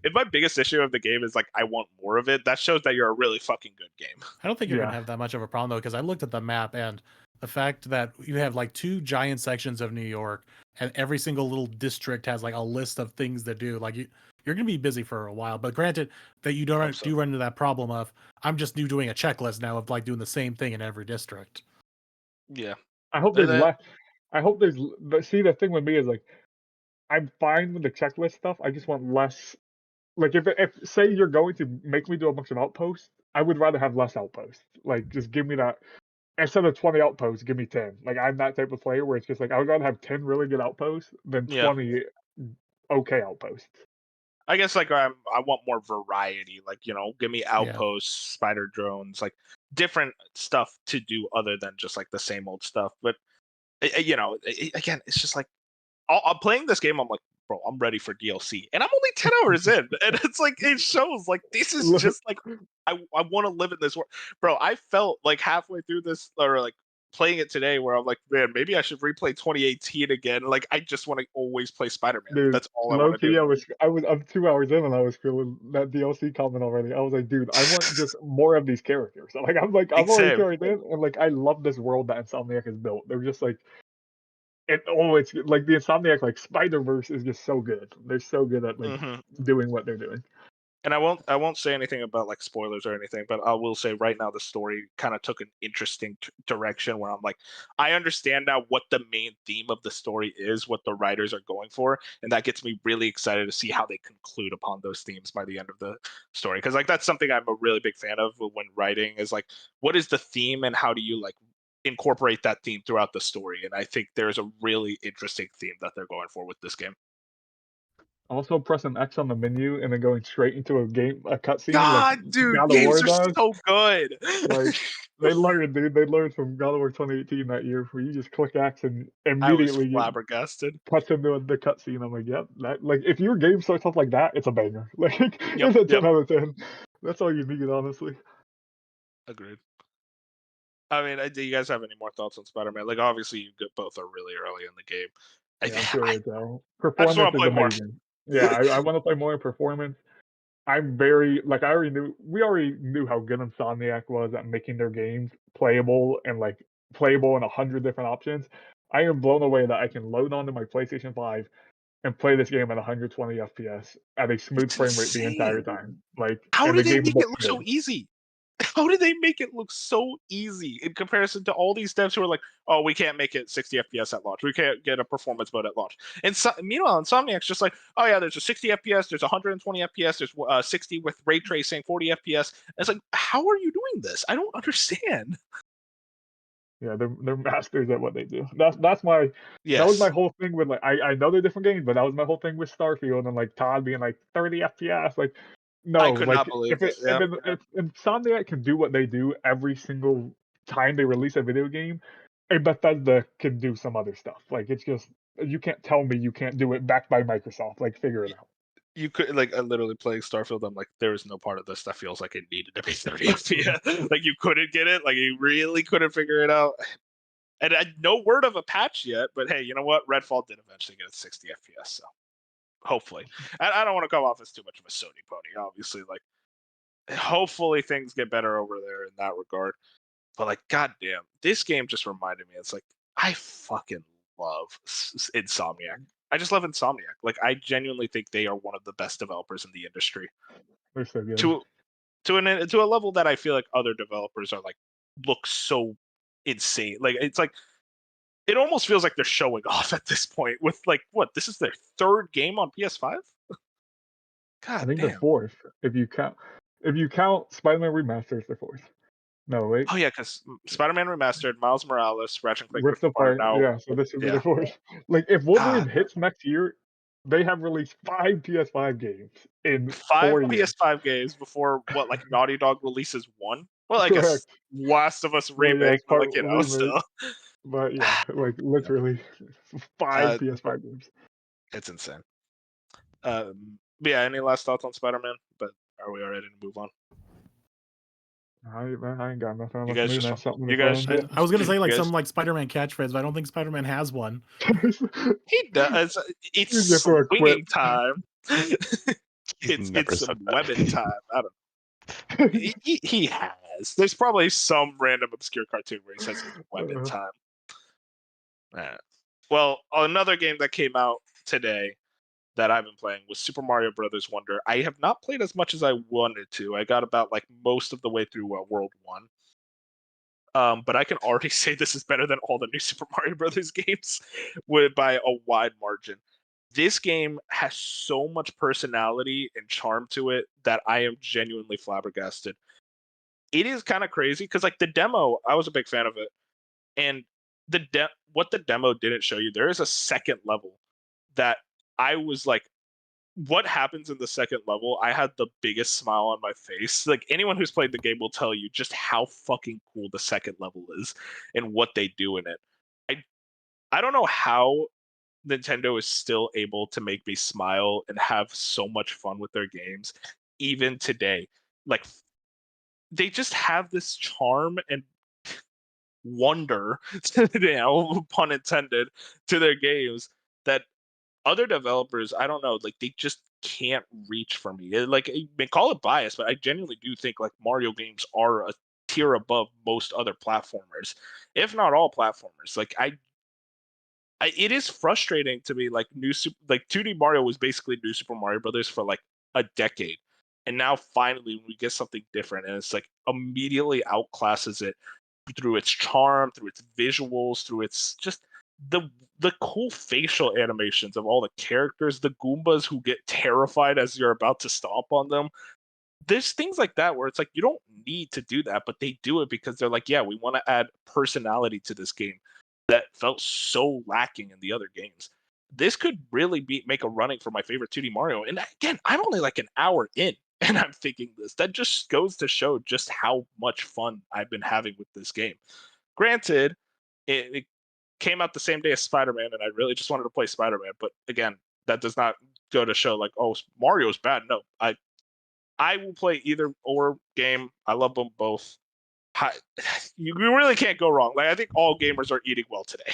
If my biggest issue of the game is like I want more of it, that shows that you're a really fucking good game. I don't think you're Yeah. gonna have that much of a problem though, because I looked at the map and the fact that you have like 2 giant sections of New York, and every single little district has like a list of things to do. Like you're gonna be busy for a while. But granted, that you Hope don't so. do run into that problem of I'm just doing a checklist now of like doing the same thing in every district. Yeah. I hope there's less. I hope there's. But see, the thing with me is like, I'm fine with the checklist stuff. I just want less. Like, if say you're going to make me do a bunch of outposts, I would rather have less outposts. Like, just give me that. Instead of 20 outposts, give me 10. Like, I'm that type of player where it's just like I would rather have 10 really good outposts than Yeah. 20 okay outposts. I guess like I want more variety. Like give me outposts, spider drones, like different stuff to do other than just like the same old stuff. But again, it's just like I'm playing this game. I'm like, bro, I'm ready for DLC, and I'm only 10 hours in, and it's like it shows like this is just like I want to live in this world, bro. I felt like halfway through this or like playing it today where I'm like, man, maybe I should replay 2018 again. Like I just want to always play Spider-Man. Dude, That's all I low want to key, do. I'm 2 hours in and I was feeling that DLC comment already. I was like, dude, I want just more of these characters. I'm already Same. carried in, and like I love this world that Insomniac has built. They're just like, it's like the Insomniac like Spider Verse is just so good. They're so good at like doing what they're doing. And I won't say anything about like spoilers or anything, but I will say right now the story kind of took an interesting direction where I'm like, I understand now what the main theme of the story is, what the writers are going for, and that gets me really excited to see how they conclude upon those themes by the end of the story. Because like that's something I'm a really big fan of when writing is like, what is the theme and how do you like incorporate that theme throughout the story? And I think there's a really interesting theme that they're going for with this game. Also, pressing X on the menu and then going straight into a cutscene like God, dude, God of War games are does. so good. Like they learned, dude. They learned from God of War 2018 that year, where you just click X and I was immediately you flabbergasted. touch into the cutscene. I'm like, yep. That like if your game starts off like that, it's a banger. Like it's a 10 out of 10. That's all you need, honestly. Agreed. I mean, do you guys have any more thoughts on Spider-Man? Like, obviously, you both are really early in the game. Yeah, I'm sure it's I just Performance want to is play more. amazing. Yeah, I want to play more in performance. I'm very like we already knew how good Insomniac was at making their games playable and playable in 100 different options. I am blown away that I can load onto my PlayStation 5 and play this game at 120 FPS at a smooth It's frame rate the entire insane. time. How And did the they game make it looks look good. so easy? How did they make it look so easy in comparison to all these devs who are like, oh, we can't make it 60 FPS at launch. We can't get a performance mode at launch. And meanwhile, Insomniac's just like, oh yeah, there's a 60 FPS, there's 120 FPS, there's 60 with ray tracing, 40 FPS. And it's like, how are you doing this? I don't understand. Yeah, they're masters at what they do. That's that was Yes, my whole thing with I know they're different games, but that was my whole thing with Starfield and Todd being 30 FPS. I No, could not believe it. Yeah. if Insomniac can do what they do every single time they release a video game, a Bethesda can do some other stuff. It's just you can't tell me you can't do it backed by Microsoft. Figure it out. You could literally playing Starfield. I'm like, there is no part of this that feels like it needed to be 30 FPS. You couldn't get it. You really couldn't figure it out. And no word of a patch yet, but hey, you know what? Redfall did eventually get a 60 FPS, so hopefully. I don't want to come off as too much of a Sony pony, obviously. Hopefully things get better over there in that regard. But goddamn, this game just reminded me. It's I fucking love Insomniac. I just love Insomniac. I genuinely think they are one of the best developers in the industry. They're so good. To a level that I feel like other developers are look so insane. It almost feels like they're showing off at this point with what, this is their third game on PS5? God I think damn. they're fourth if you count Spider-Man Remastered, it's their fourth. No, wait. Oh yeah, because Spider-Man Remastered, Miles Morales, Ratchet and Clank Rift Rift Apart Apart, now. yeah. So this would be Yeah. their fourth. If Wolverine God. hits next year, they have released 5 PS5 games in 5 4 years. PS5 games before what, Naughty Dog releases one? Well, I guess Correct. Last of Us Well, yeah, remake, it's part but remake, still. but yeah, literally 5 PS5 games. It's insane. But yeah, any last thoughts on Spider-Man? But are we ready to move on? I ain't got nothing You unless guys Moon just- has something you to guys- throw in. I was gonna say You guys- some Spider-Man catchphrase, but I don't think Spider-Man has one. He does. It's You just throw a swinging quip. time. He's never it's said some that. webbing time. I don't know. He has. There's probably some random obscure cartoon where he says it's webbing time. Well, another game that came out today that I've been playing was Super Mario Brothers Wonder. I have not played as much as I wanted to. I got about most of the way through World 1. But I can already say this is better than all the new Super Mario Brothers games by a wide margin. This game has so much personality and charm to it that I am genuinely flabbergasted. It is kind of crazy because the demo, I was a big fan of it. And what the demo didn't show you, there is a second level that I was what happens in the second level, I had the biggest smile on my face. Anyone who's played the game will tell you just how fucking cool the second level is and what they do in it. I don't know how Nintendo is still able to make me smile and have so much fun with their games even today. They just have this charm and wonder, pun intended, to their games that other developers, I don't know, they just can't reach for me. You may call it bias, but I genuinely do think Mario games are a tier above most other platformers, if not all platformers. It is frustrating to me. 2D Mario was basically New Super Mario Brothers for a decade, and now finally we get something different, and it's immediately outclasses it through its charm, through its visuals, through its just the cool facial animations of all the characters, the Goombas who get terrified as you're about to stomp on them. There's things like that where it's you don't need to do that, but they do it because they're yeah, we want to add personality to this game that felt so lacking in the other games. This could really make a running for my favorite 2D Mario. And again, I'm only an hour in and I'm thinking this. That just goes to show just how much fun I've been having with this game. Granted, it came out the same day as Spider-Man, and I really just wanted to play Spider-Man. But again, that does not go to show oh, Mario's bad. No, I will play either or game. I love them both. You really can't go wrong. I think all gamers are eating well today.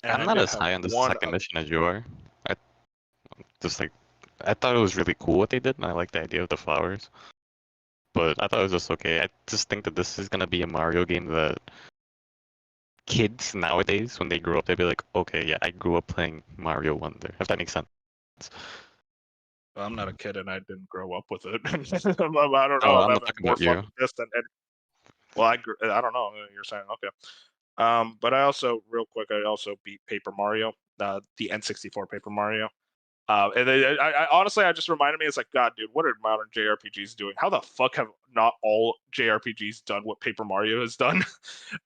And I'm not as high on the second mission as you are. I I thought it was really cool what they did, and I like the idea of the flowers. But I thought it was just okay. I just think that this is gonna be a Mario game that kids nowadays, when they grow up, they'll be like, okay, yeah, I grew up playing Mario Wonder. If that makes sense. Well, I'm not a kid and I didn't grow up with it. I don't know. Oh, I'm I'm not having talking more about fun you. with this than any. Well, I don't know. You're saying okay. But I also, real quick, I also beat Paper Mario, the N64 Paper Mario. And I honestly, I just reminded me, it's like, God, dude, what are modern JRPGs doing? How the fuck have not all JRPGs done what Paper Mario has done?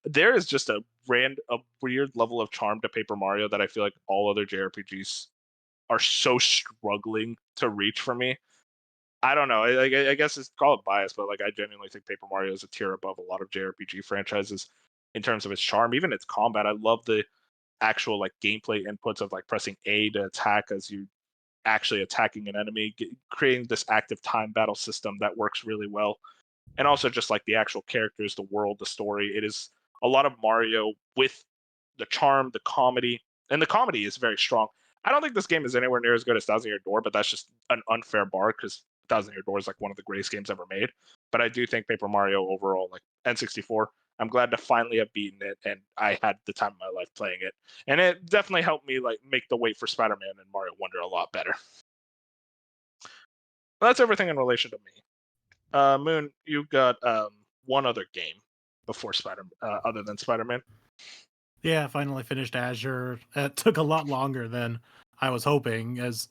There is just a weird level of charm to Paper Mario that I feel like all other JRPGs are so struggling to reach for me. I don't know. I guess it's called bias, but like I genuinely think Paper Mario is a tier above a lot of JRPG franchises in terms of its charm, even its combat. I love the actual like gameplay inputs of like pressing A to attack as you actually attacking an enemy, creating this active time battle system that works really well. And also just like the actual characters, the world, the story. It is a lot of Mario with the charm, the comedy, and the comedy is very strong. I don't think this game is anywhere near as good as Thousand Year Door, but that's just an unfair bar because Thousand Year Door is like one of the greatest games ever made. But I do think Paper Mario overall, like N64, I'm glad to finally have beaten it, and I had the time of my life playing it, and it definitely helped me like make the wait for Spider-Man and Mario Wonder a lot better. But that's everything in relation to me. Moon, you've got one other game before other than Spider-Man. Yeah, I finally finished Azure. It took a lot longer than I was hoping, as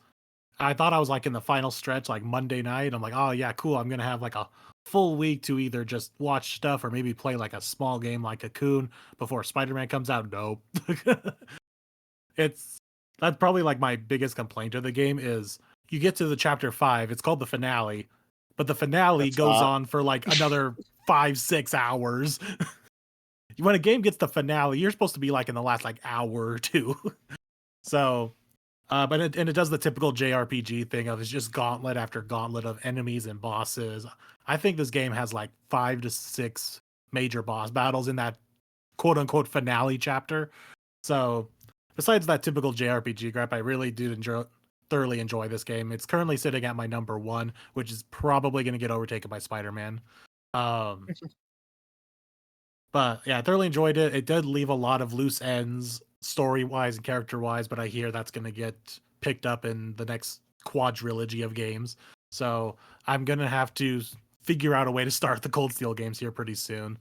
I thought I was like in the final stretch, like Monday night. I'm like, oh yeah, cool. I'm gonna have like a full week to either just watch stuff or maybe play like a small game like Cocoon before Spider-Man comes out. Nope. It's that's probably like my biggest complaint of the game is you get to the chapter 5, it's called the finale, but the finale That's goes not. on for like another 5-6 hours. When a game gets the finale, you're supposed to be like in the last like hour or two. So but it does the typical JRPG thing of it's just gauntlet after gauntlet of enemies and bosses. I think this game has like 5 to 6 major boss battles in that quote unquote finale chapter. So besides that typical JRPG grab, I really did thoroughly enjoy this game. It's currently sitting at my number 1, which is probably going to get overtaken by Spider-Man. But yeah, I thoroughly enjoyed it. It did leave a lot of loose ends story-wise and character-wise, but I hear that's going to get picked up in the next quadrilogy of games. So I'm going to have to figure out a way to start the Cold Steel games here pretty soon.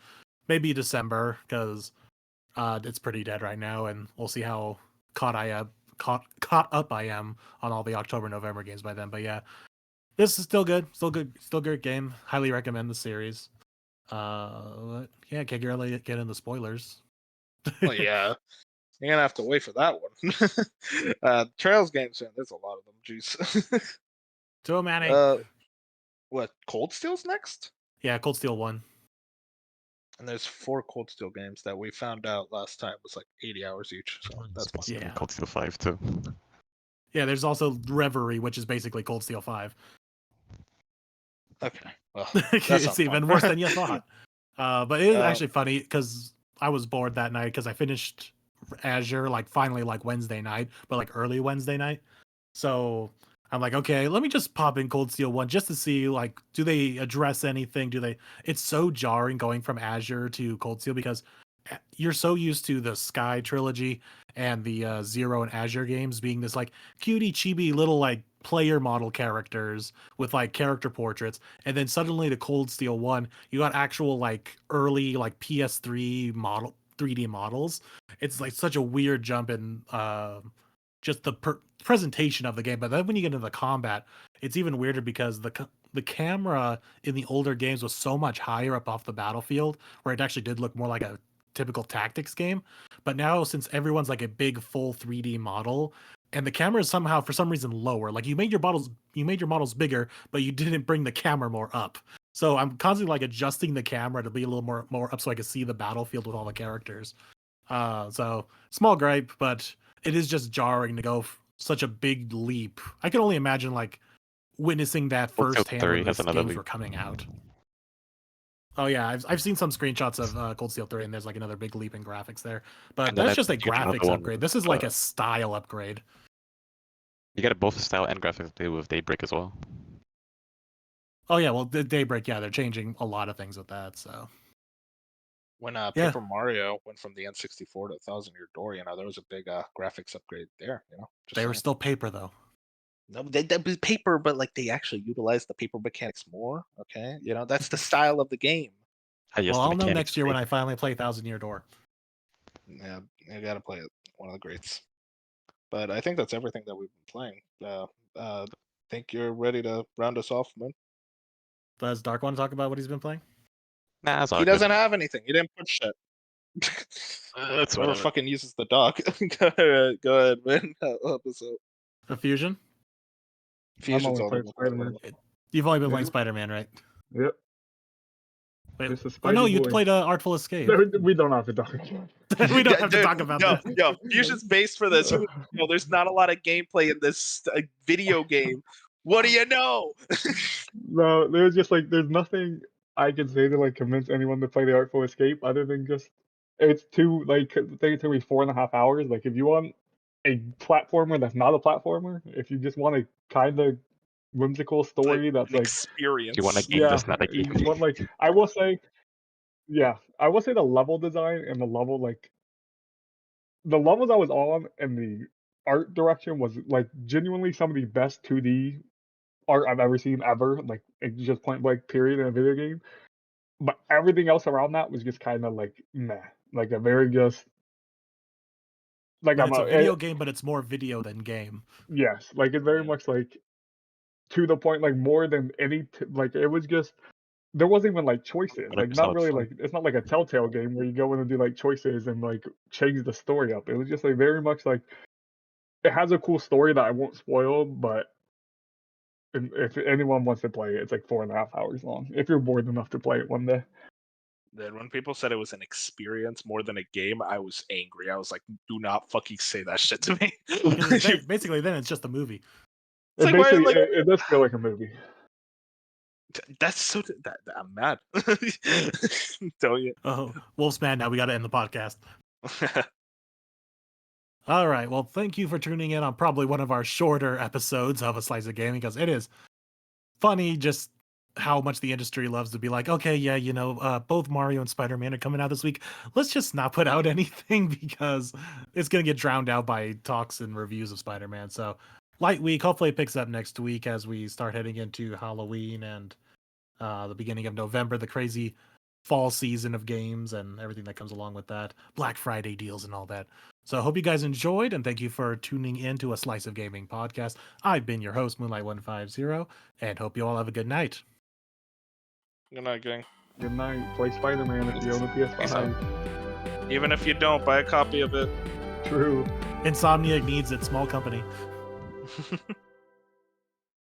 Maybe December, because it's pretty dead right now, and we'll see how caught up I am on all the October, November games by then. But yeah, this is still good, still good game. Highly recommend the series. Yeah, can't really get into spoilers. Well, yeah, you're gonna have to wait for that one. Trails games, man, there's a lot of them. Jeez. Too many. What? Cold Steel's next? Yeah, Cold Steel 1. And there's 4 Cold Steel games that we found out last time was like 80 hours each. So that's possible. Yeah. Cold Steel 5 too. Yeah, there's also Reverie, which is basically Cold Steel 5. Okay. Well, It's even worse than you thought. But it is actually funny because I was bored that night because I finished Azure like finally like Wednesday night, but like early Wednesday night. So I'm like, okay, let me just pop in Cold Steel 1 just to see like, do they address anything? It's so jarring going from Azure to Cold Steel because you're so used to the Sky trilogy and the Zero and Azure games being this like cutie chibi little like player model characters with like character portraits, and then suddenly the Cold Steel 1 you got actual like early like PS3 model 3D models. It's like such a weird jump in just the presentation of the game, but then when you get into the combat it's even weirder because the camera in the older games was so much higher up off the battlefield where it actually did look more like a typical tactics game. But now since everyone's like a big full 3D model and the camera is somehow for some reason lower, like you made your models bigger, but you didn't bring the camera more up. So I'm constantly like adjusting the camera to be a little more up so I can see the battlefield with all the characters. So small gripe, but it is just jarring to go such a big leap. I can only imagine like witnessing that firsthand when these games were coming out. Oh yeah, I've seen some screenshots of Cold Steel 3, and there's like another big leap in graphics there. But that's just a graphics upgrade. This is like a style upgrade. You get it both style and graphically with Daybreak as well. Oh yeah, well, the Daybreak, yeah, they're changing a lot of things with that. So When Yeah. Paper Mario went from the N64 to Thousand Year Door, there was a big graphics upgrade there. Just they were saying. still paper though. No, they was paper, but like they actually utilized the paper mechanics more. Okay, that's the style of the game. Well, I'll know next year when I finally play Thousand Year Door. Yeah, you gotta play it. One of the greats. But I think that's everything that we've been playing. Think you're ready to round us off, man? Does Dark want to talk about what he's been playing? Nah, it's all He good. doesn't have anything. He didn't put shit. It's Whoever whatever. fucking uses the dock. Go ahead, man. Episode. The Fusion? Fusion's only all played the Spider-Man. You've only been playing Yeah. Spider-Man, right? Yep. Wait, Just a oh Spider no, you boy. played Artful Escape. We don't have to talk about it. We don't have to talk about that. Yo, Fusion's based for this. There's not a lot of gameplay in this video game. What do you know? No, there's just like there's nothing I can say to like convince anyone to play the Artful Escape other than just it's too like I think it took me 4.5 hours. Like if you want a platformer that's not a platformer, if you just want a kind of whimsical story that's An like experience. You want a game yeah, that's not a game. you want like I will say the level design and the level like the levels I was on and the art direction was like genuinely some of the best 2D art I've ever seen ever. Like it's just point blank period in a video game. But everything else around that was just kind of like meh, like a very just like When I'm it's a a video game, but it's more video than game. yes, like it's very Yeah. much like to the point, like more than any like it was just there wasn't even like choices, like 100% not really fun. like it's not like a Telltale game where you go in and do like choices and like change the story up. It was just like very much like it has a cool story that I won't spoil, but if anyone wants to play it, it's like 4.5 hours long. If you're bored enough to play it one day. Then when people said it was an experience more than a game, I was angry. I was like, "Do not fucking say that shit to me." Because basically, then it's just a movie. It's It like, why, basically like- it does feel like a movie. That's so. I'm mad. Don't you? Oh, Wolfsman, now we got to end the podcast. All right. Well, thank you for tuning in on probably one of our shorter episodes of A Slice of Gaming, because it is funny just how much the industry loves to be like, okay, yeah, both Mario and Spider-Man are coming out this week. Let's just not put out anything because it's going to get drowned out by talks and reviews of Spider-Man. So light week. Hopefully it picks up next week as we start heading into Halloween and the beginning of November, the crazy fall season of games and everything that comes along with that. Black Friday deals and all that. So I hope you guys enjoyed, and thank you for tuning in to A Slice of Gaming podcast. I've been your host, Moonlight150, and hope you all have a good night. Good night, gang. Good night. Play Spider-Man if you own a PS5. Even if you don't, buy a copy of it. True. Insomniac needs its small company.